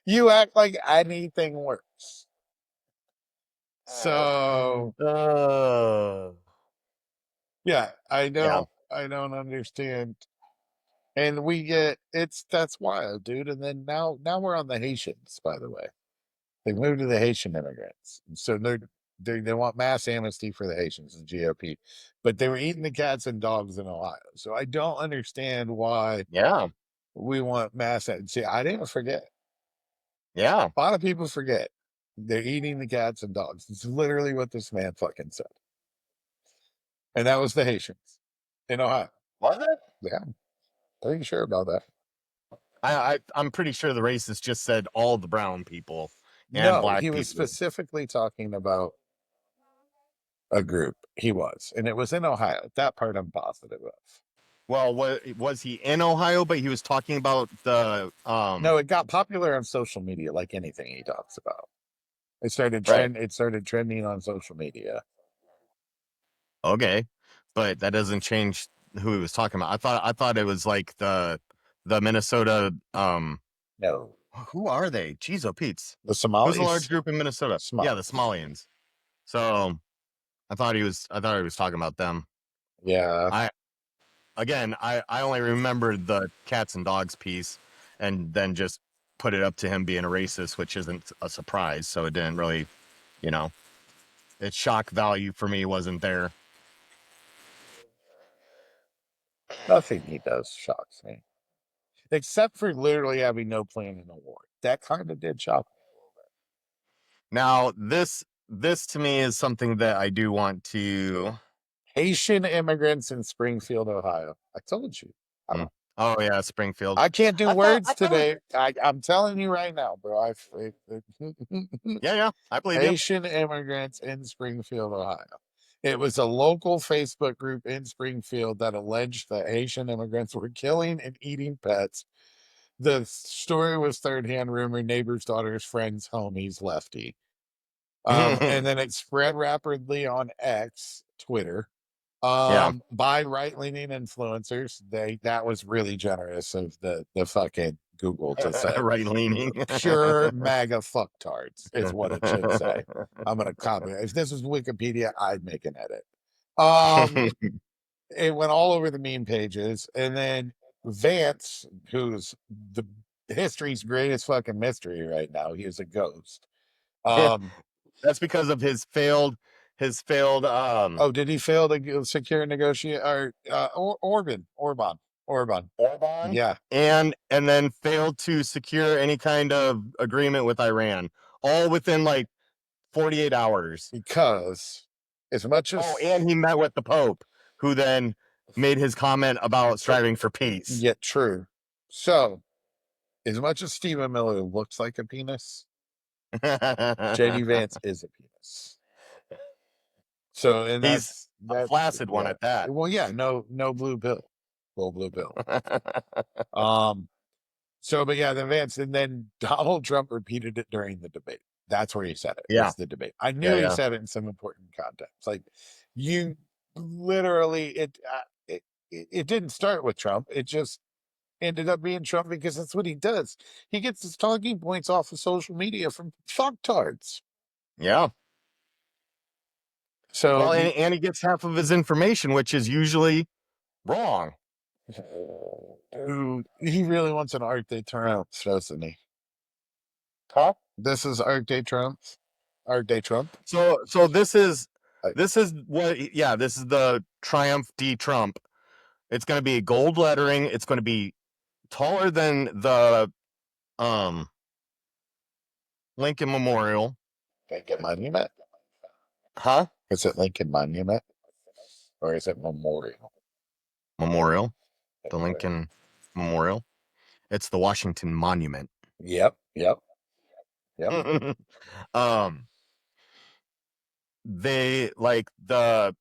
You act like anything works. So uh, yeah, yeah. I don't understand. And we get that's wild, dude. And then now we're on the Haitians, by the way. They moved to the Haitian immigrants. So they want mass amnesty for the Haitians, the GOP. But they were eating the cats and dogs in Ohio. So I don't understand why Yeah. we want mass. See, I didn't forget. Yeah. A lot of people forget. They're eating the cats and dogs. It's literally what this man fucking said. And that was the Haitians in Ohio. Was it? Yeah, pretty sure about that. I'm pretty sure the racist just said all the brown people and No, black he was people. specifically talking about a group. He was. And it was in Ohio. That part I'm positive of. Well, was he in Ohio? But he was talking about the No, it got popular on social media like anything he talks about. right. It started trending on social media. Okay, but that doesn't change who he was talking about. I thought it was like the Minnesota. No. Who are they? Jeez, oh Pete's. The Who's a large Somalis? group in Minnesota? Yeah, the Somalis. Somalians. So I thought he was talking about them. Yeah. I again I only remember the cats and dogs piece, and then just put it up to him being a racist, which isn't a surprise. So it didn't really, you know, its shock value for me wasn't there. Nothing he does shocks me. Except for literally having no plan in the war. That kind of did shock me. Now this to me is something that I do want to. Haitian immigrants in Springfield, Ohio. I told you. I Mm. don't. Oh yeah, Springfield. I can't do I words thought today. I'm telling you right now, bro. yeah, I believe you. Haitian immigrants in Springfield, Ohio. It was a local Facebook group in Springfield that alleged that Haitian immigrants were killing and eating pets. The story was third hand rumor, neighbors, daughters, friends, homies, lefty. And then it spread rapidly on X, Twitter. Yeah. By right-leaning influencers. That was really generous of the fucking Google to say. Right leaning. Pure MAGA fucktards is what it should say. I'm gonna copy it. If this was Wikipedia, I'd make an edit. It went all over the meme pages, and then Vance, who's the history's greatest fucking mystery right now, he is a ghost. Yeah, Um, that's because of his failed oh, did he fail to secure negotiate or Orban? Orban, Yeah, and then failed to secure any kind of agreement with Iran, all within like 48 hours. because as much Oh, as and he met with the Pope, who then made his comment about striving for peace. yet true. So, as much as Stephen Miller looks like a penis, JD Vance is a penis. So, and He's a that's flaccid one yeah. at that. Well, yeah, no blue pill, full blue pill. Um. So, but yeah, the Vance, and then Donald Trump repeated it during the debate. That's where he said it. Yeah, Was the debate? I knew yeah, he yeah. said it in some important context. Like you, literally, it didn't start with Trump. It just ended up being Trump because that's what he does. He gets his talking points off of social media from fucktards. Yeah. So Well, and he gets half of his information, which is usually wrong. dude, he really wants an Arc de Triomphe, doesn't he? Huh? This is Arc de Triomphe. Arc de Trump. So this is I- this is what yeah, this is the Triumph D Trump. It's going to be gold lettering. It's going to be taller than the um Lincoln Memorial. Lincoln Monument. Huh? Is it Lincoln Monument or is it Memorial? Memorial. The Lincoln Memorial. It's the Washington Monument. Yep. Yep. Yep. They like the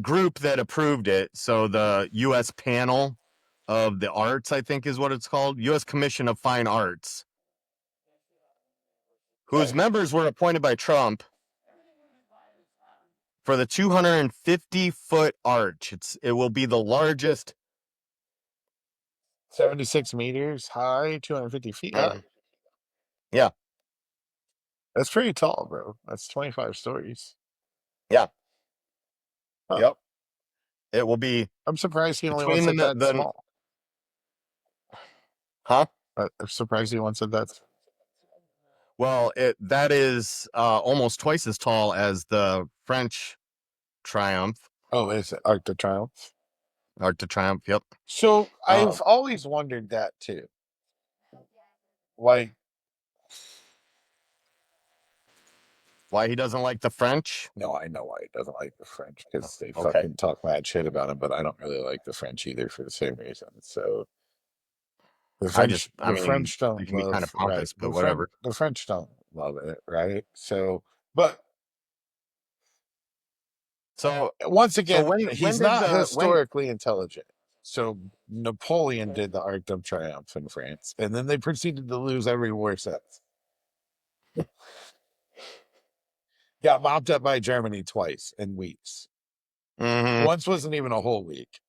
group that approved it, so the US panel of the arts, I think is what it's called, US Commission of Fine Arts, whose members were appointed by Trump for the 250-foot arch. It will be the largest. 76 meters high, 250 feet up. Yeah. That's pretty tall, bro. That's 25 stories. Yeah. Huh. Yep. It will be I'm surprised he only between wants it that small. Huh? I'm surprised he wants it that. Well, that is almost twice as tall as the French Triumph. Oh, is it Arc de Triomphe? Arc de Triomphe, yep. So I've always wondered that too. Like, why he doesn't like the French? no, I know why he doesn't like the French because they Okay. fucking talk mad shit about him, but I don't really like the French either for the same reason. So the French, I mean, French they don't can be kind of love, right? pompous, but whatever. The French don't love it, right? So, but So once again, when he's did not the when historically intelligent. So Napoleon did the Arc de Triomphe in France, and then they proceeded to lose every war since. Got mopped up by Germany twice in weeks. Mhm. Once wasn't even a whole week,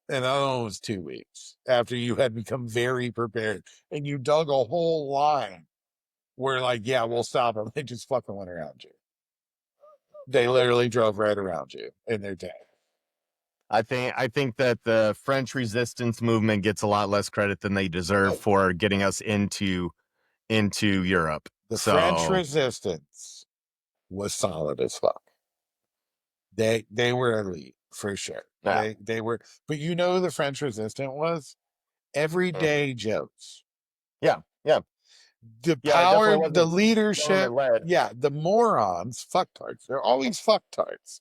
and the other one was 2 weeks after you had become very prepared and you dug a whole line where, like, yeah, we'll stop them. They just fucking went around you. They literally drove right around you in their tank. I think that the French resistance movement gets a lot less credit than they deserve for getting us into Europe. The French resistance was solid as fuck. They were elite for sure. Yeah. They were, but you know, the French resistance was everyday Joes. Yeah, yeah. The Yeah, it definitely power, the wasn't leadership, government-led. yeah, the morons, fucktards. They're always fucktards.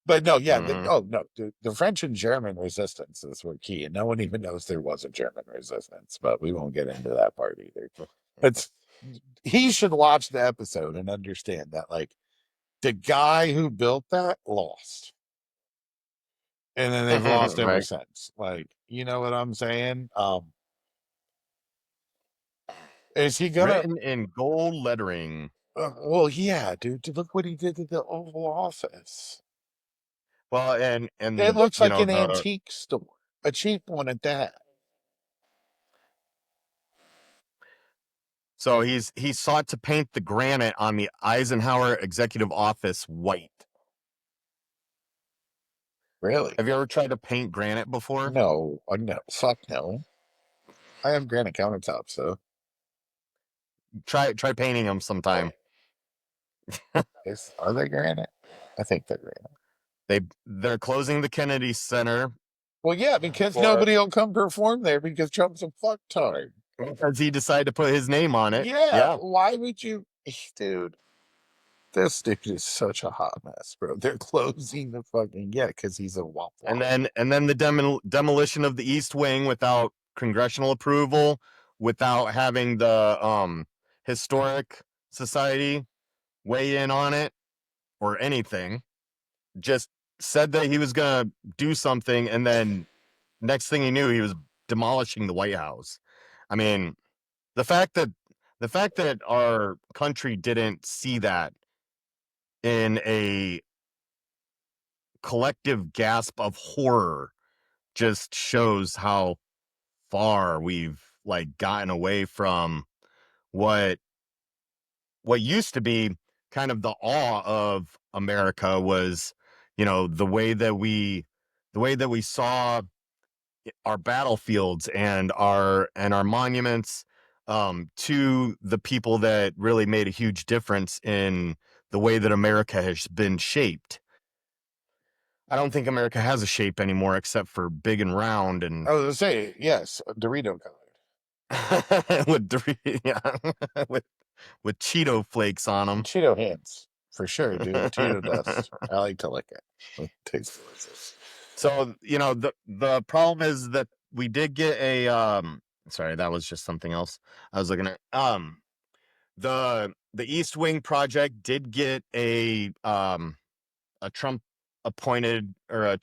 But no, yeah, Mhm. the French and German resistances were key, and no one even knows there was a German resistance. But we won't get into that part either. It's he should watch the episode and understand that, like, the guy who built that lost, and then they've lost ever Right. since. Like, you know what I'm saying? Is he gonna? Written in gold lettering. Well, yeah, dude. Look what he did to the Oval Office. Well, It and looks you like know an the antique store, a cheap one at that. so he sought to paint the granite on the Eisenhower Executive Office white. Really? Have you ever tried to paint granite before? No, no, fuck no. I have granite countertops, so Try painting them sometime. are they granite? I think they're granite. They're closing the Kennedy Center Well, yeah, because for nobody will come perform there because Trump's a fucktard. because he decided to put his name on it. Yeah, Yeah. why would you, dude? This dude is such a hot mess, bro. They're closing the fucking because he's a womp womp. And then the demolition of the East Wing without congressional approval, without having the historic society weigh in on it or anything. Just said that he was gonna do something, and then next thing he knew, he was demolishing the White House. I mean, the fact that our country didn't see that in a collective gasp of horror just shows how far we've like gotten away from what used to be kind of the awe of America was, you know, the way that we saw our battlefields and our monuments to the people that really made a huge difference in the way that America has been shaped. I don't think America has a shape anymore except for big and round and I was gonna say, yes, Dorito colored. yeah, with with Cheeto flakes on them. Cheeto hands, for sure, dude. Cheeto dust. I like to lick it. It tastes delicious. So, you know, the problem is that we did get a sorry, that was just something else I was looking at. The East Wing project did get a Trump appointed or a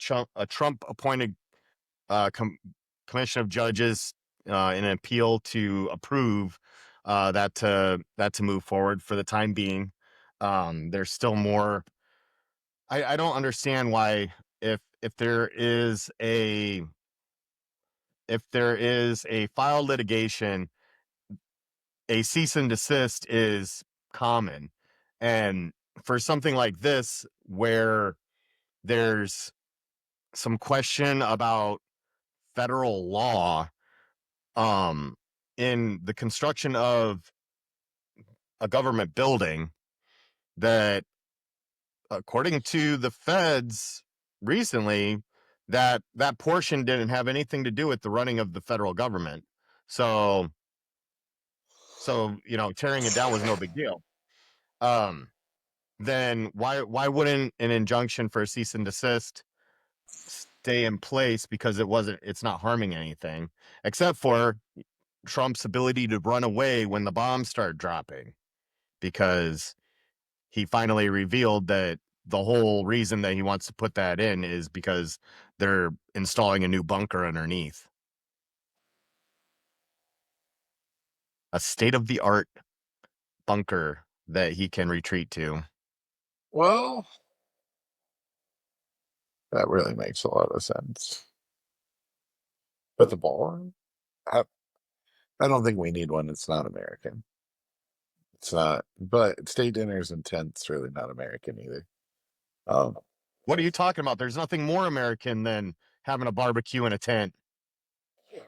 Trump appointed commission of judges in an appeal to approve that to move forward for the time being. There's still more. I don't understand why if there is a file litigation, a cease and desist is common, and for something like this where there's some question about federal law um in the construction of a government building that according to the feds recently that portion didn't have anything to do with the running of the federal government. So you know, tearing it down was no big deal. um then why wouldn't an injunction for a cease and desist stay in place, because it's not harming anything except for Trump's ability to run away when the bombs start dropping, because he finally revealed that the whole reason that he wants to put that in is because they're installing a new bunker underneath, a state-of-the-art bunker that he can retreat to. Well, that really makes a lot of sense. But the ballroom? I don't think we need one that's not American. It's not, but state dinners and tents really not American either. Um, What are you talking about? There's nothing more American than having a barbecue in a tent.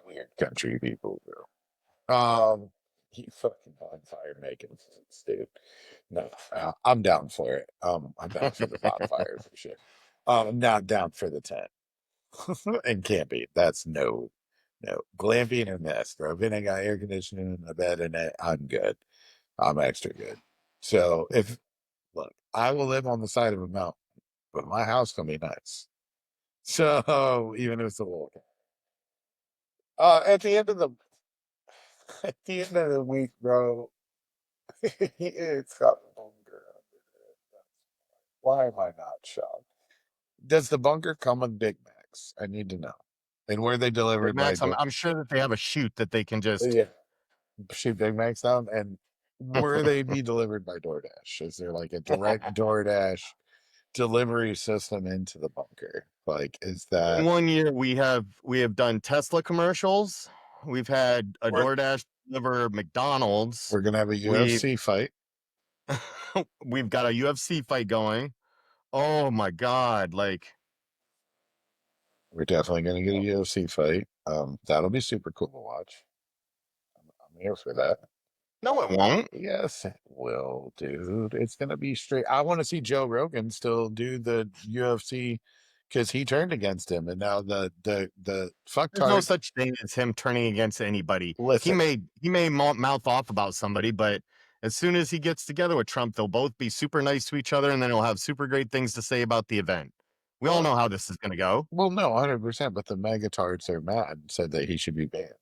weird country people, bro. You fucking bonfire making sense, dude. No, I'm down for it. I'm down for the bonfire for sure. I'm not down for the tent and camping. That's no glamping or nest, bro. If it ain't got air conditioning and a bed in it, I'm good. I'm extra good. So if look, I will live on the side of a mountain, but my house gonna be nice. So even if it's a little, at the end of the at the end of the week, bro, it's got the bunker. Why am I not shocked? Does the bunker come with Big Macs? I need to know. And were they Big delivered by Macs, door? I'm sure that they have a chute that they can just Yeah, shoot Big Macs down. And were they be delivered by DoorDash? Is there like a direct DoorDash delivery system into the bunker? Like, is that In 1 year, we have done Tesla commercials. We've had a we're DoorDash deliver McDonald's. we're gonna have a We UFC fight? we've got a UFC fight going. Oh my god! Like, We're definitely gonna get a UFC fight. That'll be super cool to watch. I'm here for that. no, it won't. Yes, it will, dude. It's gonna be straight. I want to see Joe Rogan still do the UFC because he turned against him, and now the There's no fucktard. such thing as him turning against anybody. He Listen, may mouth off about somebody, but as soon as he gets together with Trump, they'll both be super nice to each other, and then he'll have super great things to say about the event. We all well, know how this is going to go. well, no, 100%. But the megatards are mad and said that he should be banned.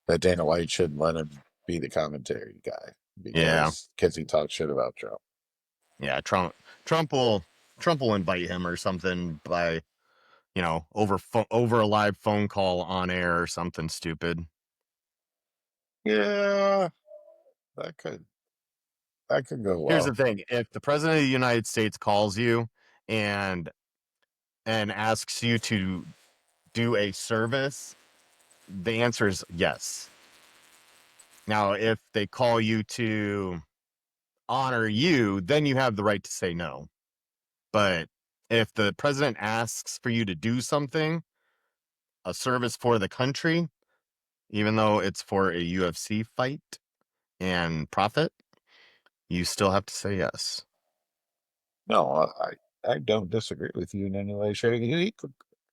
That Dana White shouldn't let him be the commentary guy Yeah, because he talks shit about Trump. yeah. Trump will invite him or something by over a live phone call on air or something stupid. Yeah, that could that could go Here's the well. thing: if the president of the United States calls you and asks you to do a service, the answer is yes. Now, if they call you to honor you, then you have the right to say no. But if the president asks for you to do something, a service for the country, even though it's for a UFC fight and profit, you still have to say yes. No, I don't disagree with you in any way, shape.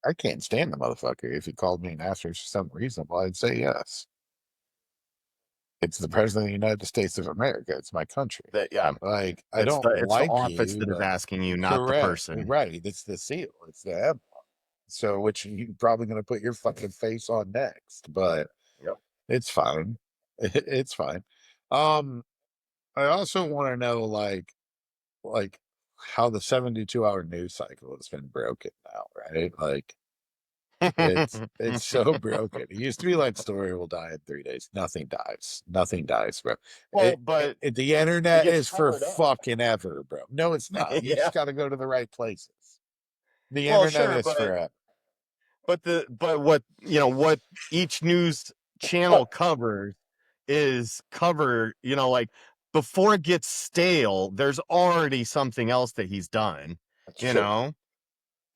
I can't stand the motherfucker. If he called me and asked for something reasonable, I'd say yes. It's the president of the United States of America. It's my country. That yeah, Like, I don't it's the like office you, that is but asking you, not the correct, person. right? It's the seal. It's the emblem. So, which you probably going to put your fucking face on next, but Yep. it's fine. It's fine. Um, I also want to know, like how the 72-hour news cycle has been broken now, right? Like, it's so broken. It used to be like story will die in 3 days. Nothing dies. Nothing dies, bro. Well, but The it internet gets is for covered up. fucking ever, bro. No, it's not. You Yeah. just got to go to the right places. The Well, internet sure, is but forever. what what each news channel covers is like before it gets stale, there's already something else that he's done, That's you true. know?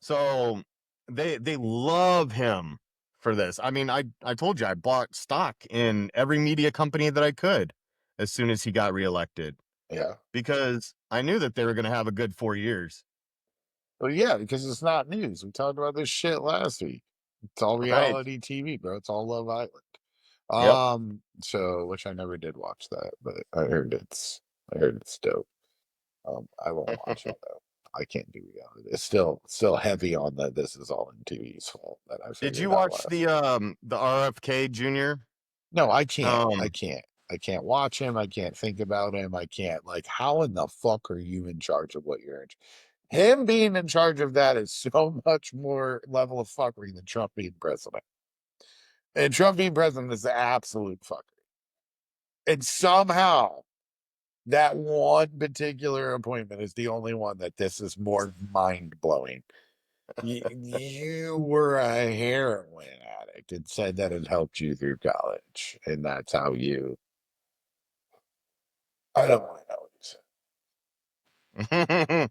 So they love him for this. I mean, I told you I bought stock in every media company that I could as soon as he got reelected Yeah. because I knew that they were going to have a good 4 years. Well, yeah, because it's not news. We talked about this shit last week. It's all Right. reality TV, bro. It's all Love Island. Yep. So which I never did watch that, but I heard it's dope. I won't watch it though. I can't do reality. It's still heavy on the this is all in TV's fault that I Did figured you out watch last. the RFK Jr.? No, I can't. I Um, can't. I can't watch him. I can't think about him. I can't like how in the fuck are you in charge of what you're in? Him being in charge of that is so much more level of fuckery than Trump being president. And Trump being president is the absolute fuckery. And somehow that one particular appointment is the only one that this is more mind blowing. You were a heroin addict and said that it helped you through college, and that's how you. I don't want to know what you said.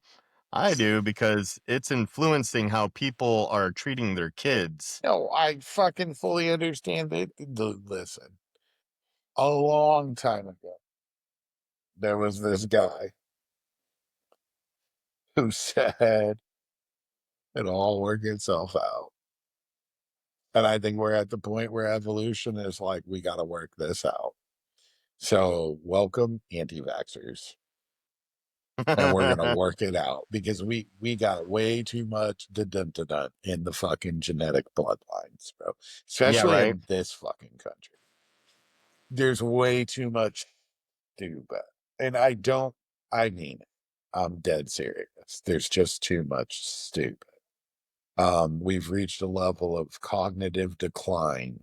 I do because it's influencing how people are treating their kids. No, I fucking fully understand it. Listen, a long time ago, there was this guy who said it'll all work itself out. And I think we're at the point where evolution is like, we got to work this out. So, welcome, anti vaxxers. And we're going to work it out because we got way too much in the fucking genetic bloodlines, bro. Yeah, Especially right. in this fucking country. There's way too much stupid. And I mean, I'm dead serious. There's just too much stupid. We've reached a level of cognitive decline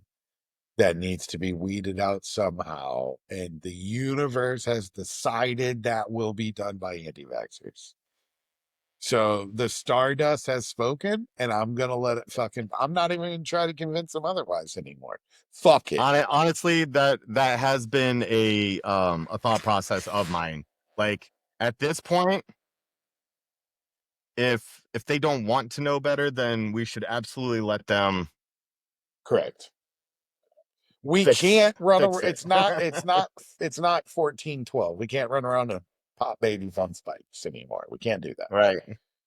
that needs to be weeded out somehow. And the universe has decided that will be done by anti vaxxers. So the Stardust has spoken, and I'm gonna let it fucking. I'm not even gonna try to convince them otherwise anymore. Fuck it. Honestly, that has been a thought process of mine. Like at this point, if they don't want to know better, then we should absolutely let them Correct. We fix can't run fix around. it. It's not 1412. We can't run around and pop babies on spikes anymore. We can't do that. Right.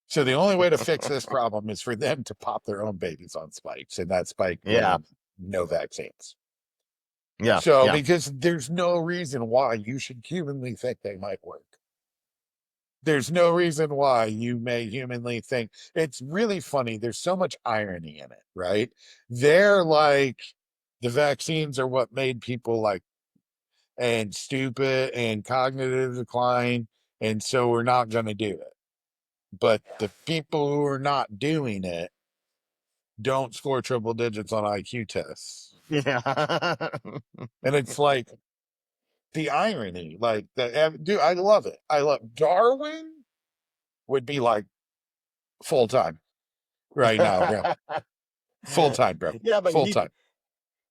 So the only way to fix this problem is for them to pop their own babies on spikes, and that spike Yeah. being no vaccines. Yeah. So Yeah. because there's no reason why you should humanly think they might work. There's no reason why you may humanly think. It's really funny. There's so much irony in it, right? They're like, the vaccines are what made people like and stupid and cognitive decline, and so we're not going to do it. But the people who are not doing it don't score triple digits on IQ tests. Yeah. And it's like the irony, like the dude, I love it. I love Darwin would be like full time right now, bro. Full time, bro. Yeah, but Full time.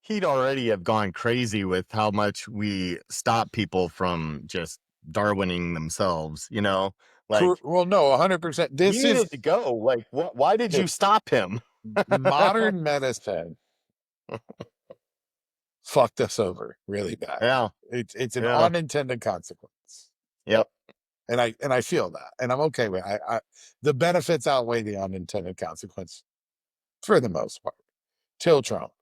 he'd already have gone crazy with how much we stop people from just Darwining themselves, you know? Like Well, no, 100%. he This is needed to go. Like why did you stop him? modern medicine fucked us over really bad. Yeah. It's an Yeah. unintended consequence. Yep. And I feel that, and I'm okay with it. I the benefits outweigh the unintended consequence for the most part till Trump.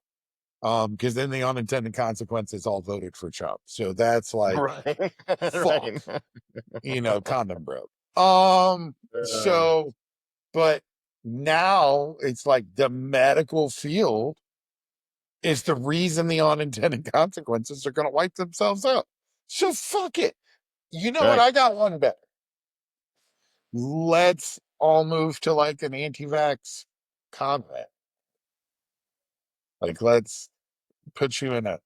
Because then the unintended consequences all voted for Trump. So that's like Right. fuck, Right. condom broke. Uh, So but now it's like the medical field is the reason the unintended consequences are gonna wipe themselves out. So fuck it. You know what? right. I got one better. Let's all move to like an anti-vax convent. Like let's put you in a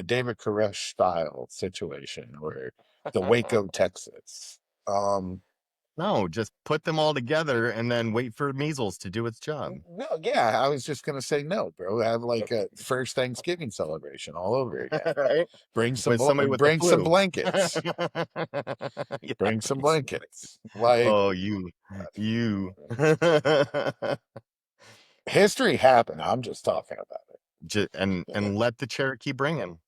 David Koresh style situation or the Waco, Texas. Um No, just put them all together and then wait for measles to do its job. no, yeah, I was just gonna say no, bro. Have like a first Thanksgiving celebration all over again. Right? With somebody with the Bring some flu. blankets. Bring some Yes. blankets. Like Oh, you. history happened. I'm just talking about it. And let the Cherokee bring him.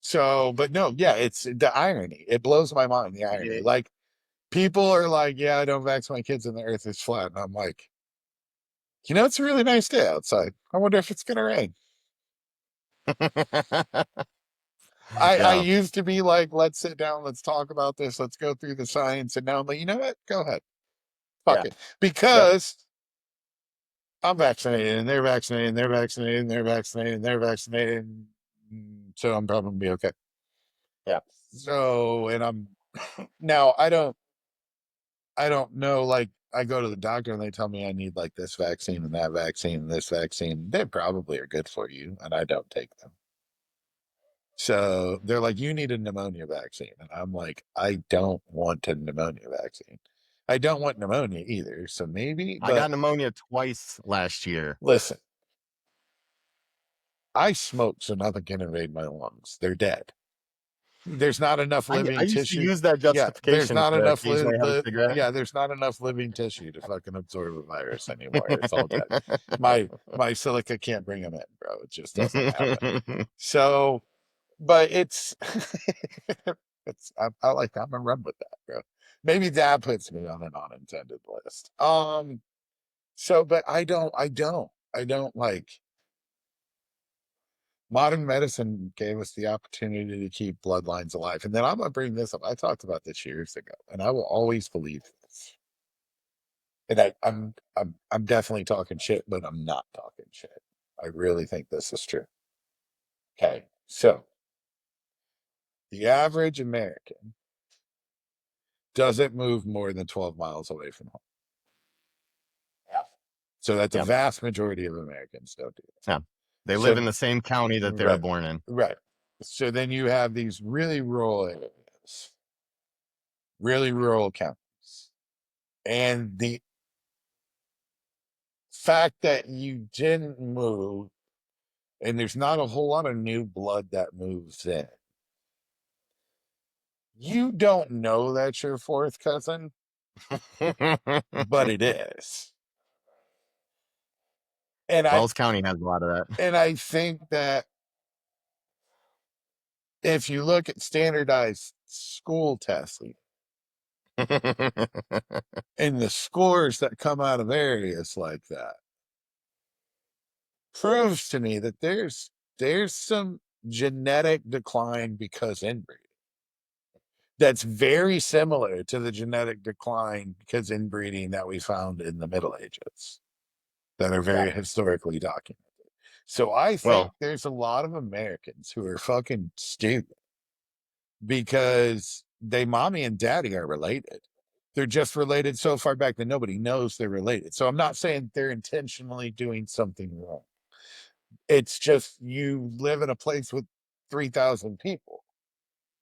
So, but no, yeah, it's the irony. It blows my mind, the irony. Like people are like, yeah, I don't vax my kids and the earth is flat. And I'm like, it's a really nice day outside. I wonder if it's gonna rain. I Yeah, used to be like, let's sit down, let's talk about this, let's go through the science. And now I'm like, you know what? Go ahead. Fuck yeah, it. yep, Because I'm vaccinated and they're vaccinated and they're vaccinated and they're vaccinated and they're vaccinated. So I'm probably gonna be okay. yeah. So, and I'm now I don't know, like I go to the doctor and they tell me I need like this vaccine and that vaccine and this vaccine. They probably are good for you, and I don't take them. So they're like, you need a pneumonia vaccine. And I'm like, I don't want a pneumonia vaccine. I don't want pneumonia either. So maybe, I but got pneumonia twice last year. listen, I smoke so nothing can invade my lungs. They're dead. There's not enough I living used to tissue. use that Yeah, there's justification not to enough occasionally have a cigarette. yeah, there's not enough living tissue to fucking absorb a virus anymore. It's all dead. My silica can't bring them in, bro. It just doesn't happen. So, but it's I like that. I'm gonna run with that, bro. Maybe that puts me on an unintended list. So but I don't like modern medicine gave us the opportunity to keep bloodlines alive. And then I'm gonna bring this up. I talked about this years ago, and I will always believe this. And I'm definitely talking shit, but I'm not talking shit. I really think this is true. Okay, so the average American doesn't move more than 12 miles away from home. Yeah. So that the Yeah. vast majority of Americans don't do that. Yeah. They live So in the same county that they were right, born in. right. So then you have these really rural areas, really rural counties. And the fact that you didn't move, and there's not a whole lot of new blood that moves in. You don't know that's your fourth cousin, but it is. And I Wells County has a lot of and I think that if you look at standardized school testing that. and the scores that come out of areas like that, proves to me that there's some genetic decline because inbreeding. That's very similar to the genetic decline because inbreeding that we found in the Middle Ages that are very historically documented. So I think Well, there's a lot of Americans who are fucking stupid because they mommy and daddy are related. They're just related so far back that nobody knows they're related. So I'm not saying they're intentionally doing something wrong. It's just you live in a place with 3,000 people,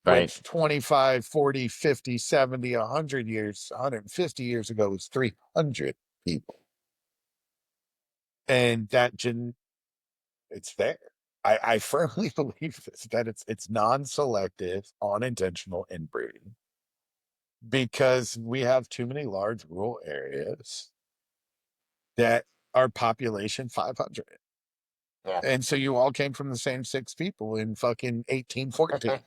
right. which 25, 40, 50, 70, 100 years, 150 years ago was 300 people. And it's there. I firmly believe this, that it's non-selective, unintentional inbreeding because we have too many large rural areas that are population 500. Yeah. And so you all came from the same six people in fucking 1814.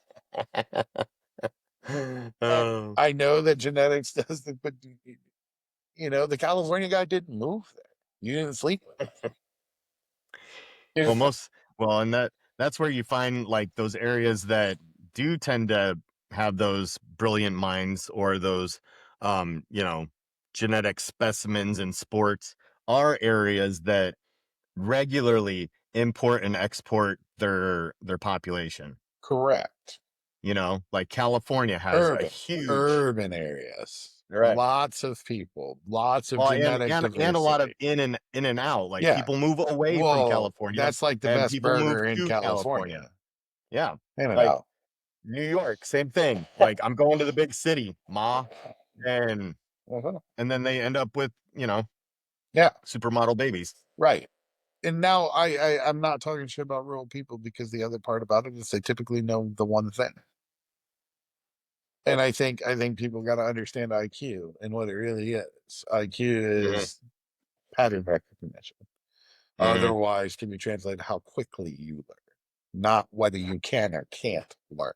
And Oh. I know that genetics does it, but the California guy didn't move there. You didn't sleep with Well, him. and that's where you find like those areas that do tend to have those brilliant minds or those you know, genetic specimens in sports are areas that regularly import and export their population. Correct. You know, like California has a Urban, huge urban areas. right. Lots of people, lots of Well, genetic and a lot of diversity. in and out. Like Yeah. people move away from Well, California that's like the and best people move burger in to California. California. Yeah. In and Like out. New York, same thing. Like I'm going to the big city, ma, and Uh-huh. and then they end up with, Yeah, supermodel babies. right. And now I'm not talking shit about rural people because the other part about it is they typically know the one thing. And I think people got to understand IQ and what it really is. IQ Hmm. is pattern recognition. Hmm. Otherwise, can be translated how quickly you learn, not whether you can or can't learn.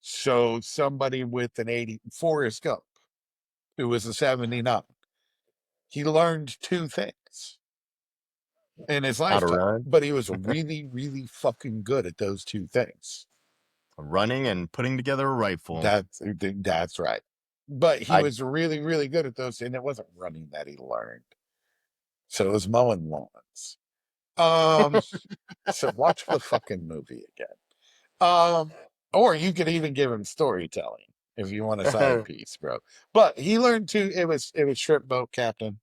So somebody with an 80, Forrest Gump, who was a 79, he learned two things in his How to lifetime, run, but he was really, really fucking good at those two things. running, and putting together a rifle. That's right. But he I was really, really good at those, and it wasn't running that he learned. So it was mowing lawns. Um, so watch the fucking movie again. Um, or you could even give him storytelling if you want a side I piece, bro. But he learned to it was shrimp boat captain,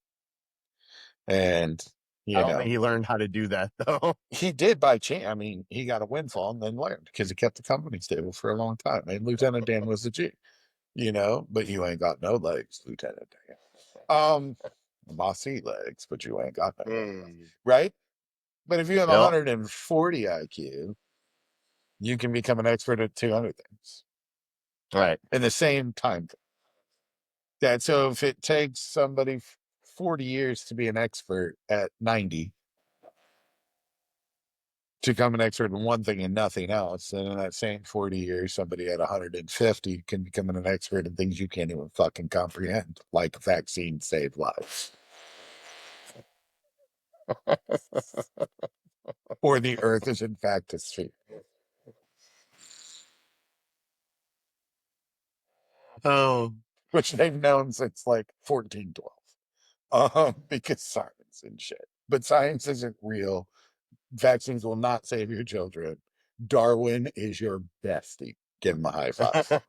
and you don't think know he learned how to do that though. he did by chance. I mean, he got a windfall and then learned because he kept the company stable for a long time. And Lieutenant Dan was the G, but you ain't got no legs, Lieutenant Dan. Um, bossy legs, but you ain't got no legs, Hmm. right? But if you have Yep. 140 IQ, you can become an expert at 200 things Right. in the same time. That so if it takes somebody 40 years to be an expert at 90 to become an expert in one thing and nothing else, then in that same 40 years, somebody at 150 can become an expert in things you can't even fucking comprehend, like vaccines save lives or the earth is in fact a sphere, Oh. which they've known since like 1412. Because science and shit. But science isn't real. Vaccines will not save your children. Darwin is your bestie. Give him a high five.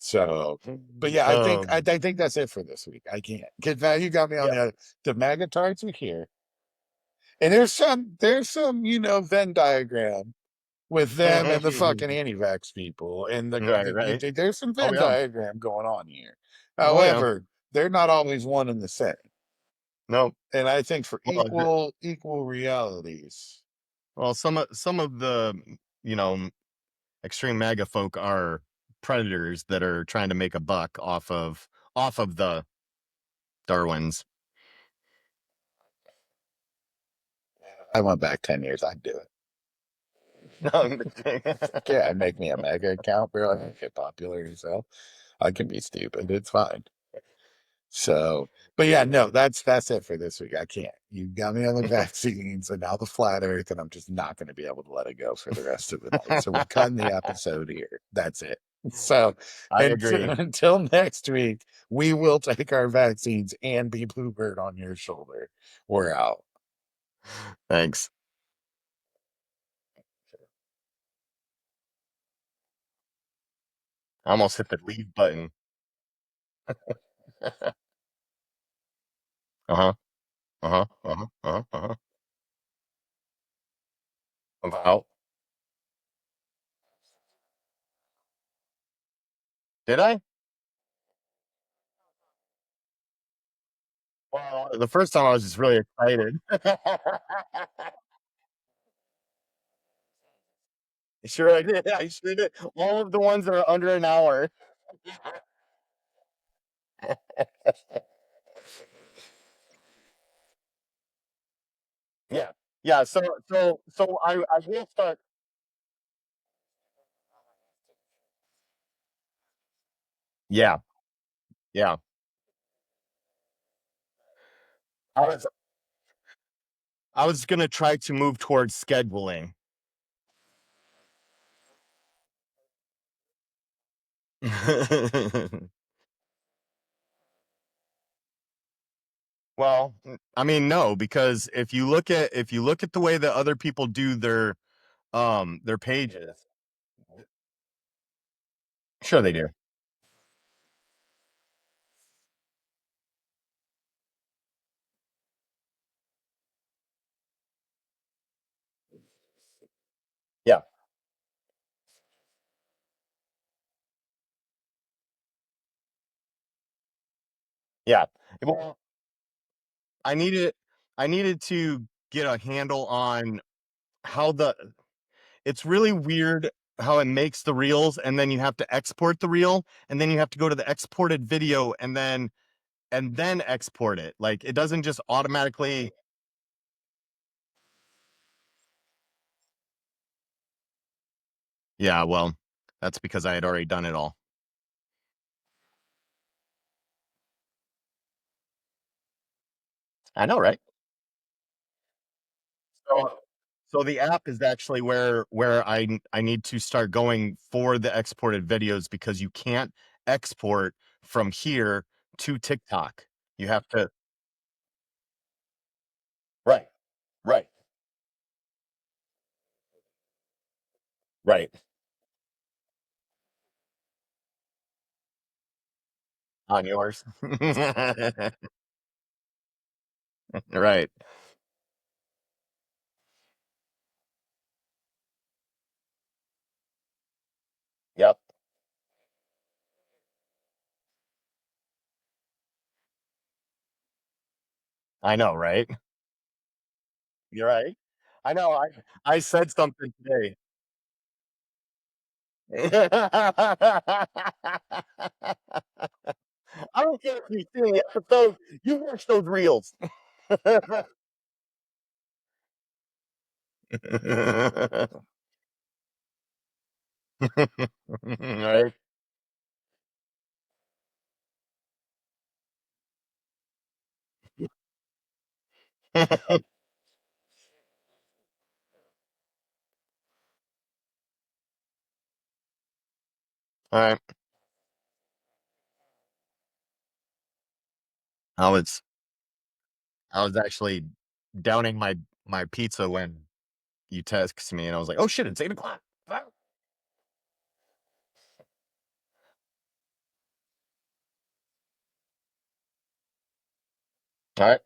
So, but yeah, I think that's it for this week. I can't. Because now you got me on Yeah. the other. The MAGA tards are here, And there's some, Venn diagram with them and the fucking anti-vax people, and Right. there's some Oh Venn yeah. diagram going on here. Oh yeah. However, they're not always one and the same. No. And I think for Well, equal realities. well, some of the you know extreme MAGA folk are predators that are trying to make a buck off of the Darwins. I went back 10 years, I'd do it. No, I'm just kidding. Yeah, I'd make me a mega account, bro. I get popular yourself. I can be stupid. It's fine. So, but yeah, no, that's it for this week. I can't. You got me on the vaccines and now the flat earth, and I'm just not going to be able to let it go for the rest of the night. So we're cutting the episode here. That's it. So I agree. until next week, we will take our vaccines and be Bluebird on your shoulder. We're out. Thanks. I almost hit the leave button. Uh-huh. Uh-huh. Uh-huh. Uh-huh. Uh-huh. About. Did I? Well, the first time I was just really excited. Sure I did. I sure did. All of the ones that are under an hour. Yeah. Yeah. So I will start. Yeah. Yeah. I was I was gonna try to move towards scheduling. Well, I mean, no, because if you look at the way that other people do their pages, sure they do. Yeah. Yeah. Well, I needed I needed to get a handle on how the it's really weird how it makes the reels and then you have to export the reel and then you have to go to the exported video and then export it. Like it doesn't just automatically. Yeah, well, that's because I had already done it all. I know, right? So so the app is actually where I need to start going for the exported videos because you can't export from here to TikTok. You have to. Right. Right. Right. On yours. Right. Yep. I know, right? You're right. I know. I said something today. I don't care if you've seen the episode. You watch those reels. Right. All right. I was I was actually downing my pizza when you text me, and I was like, "Oh shit, it's 8 o'clock." All right.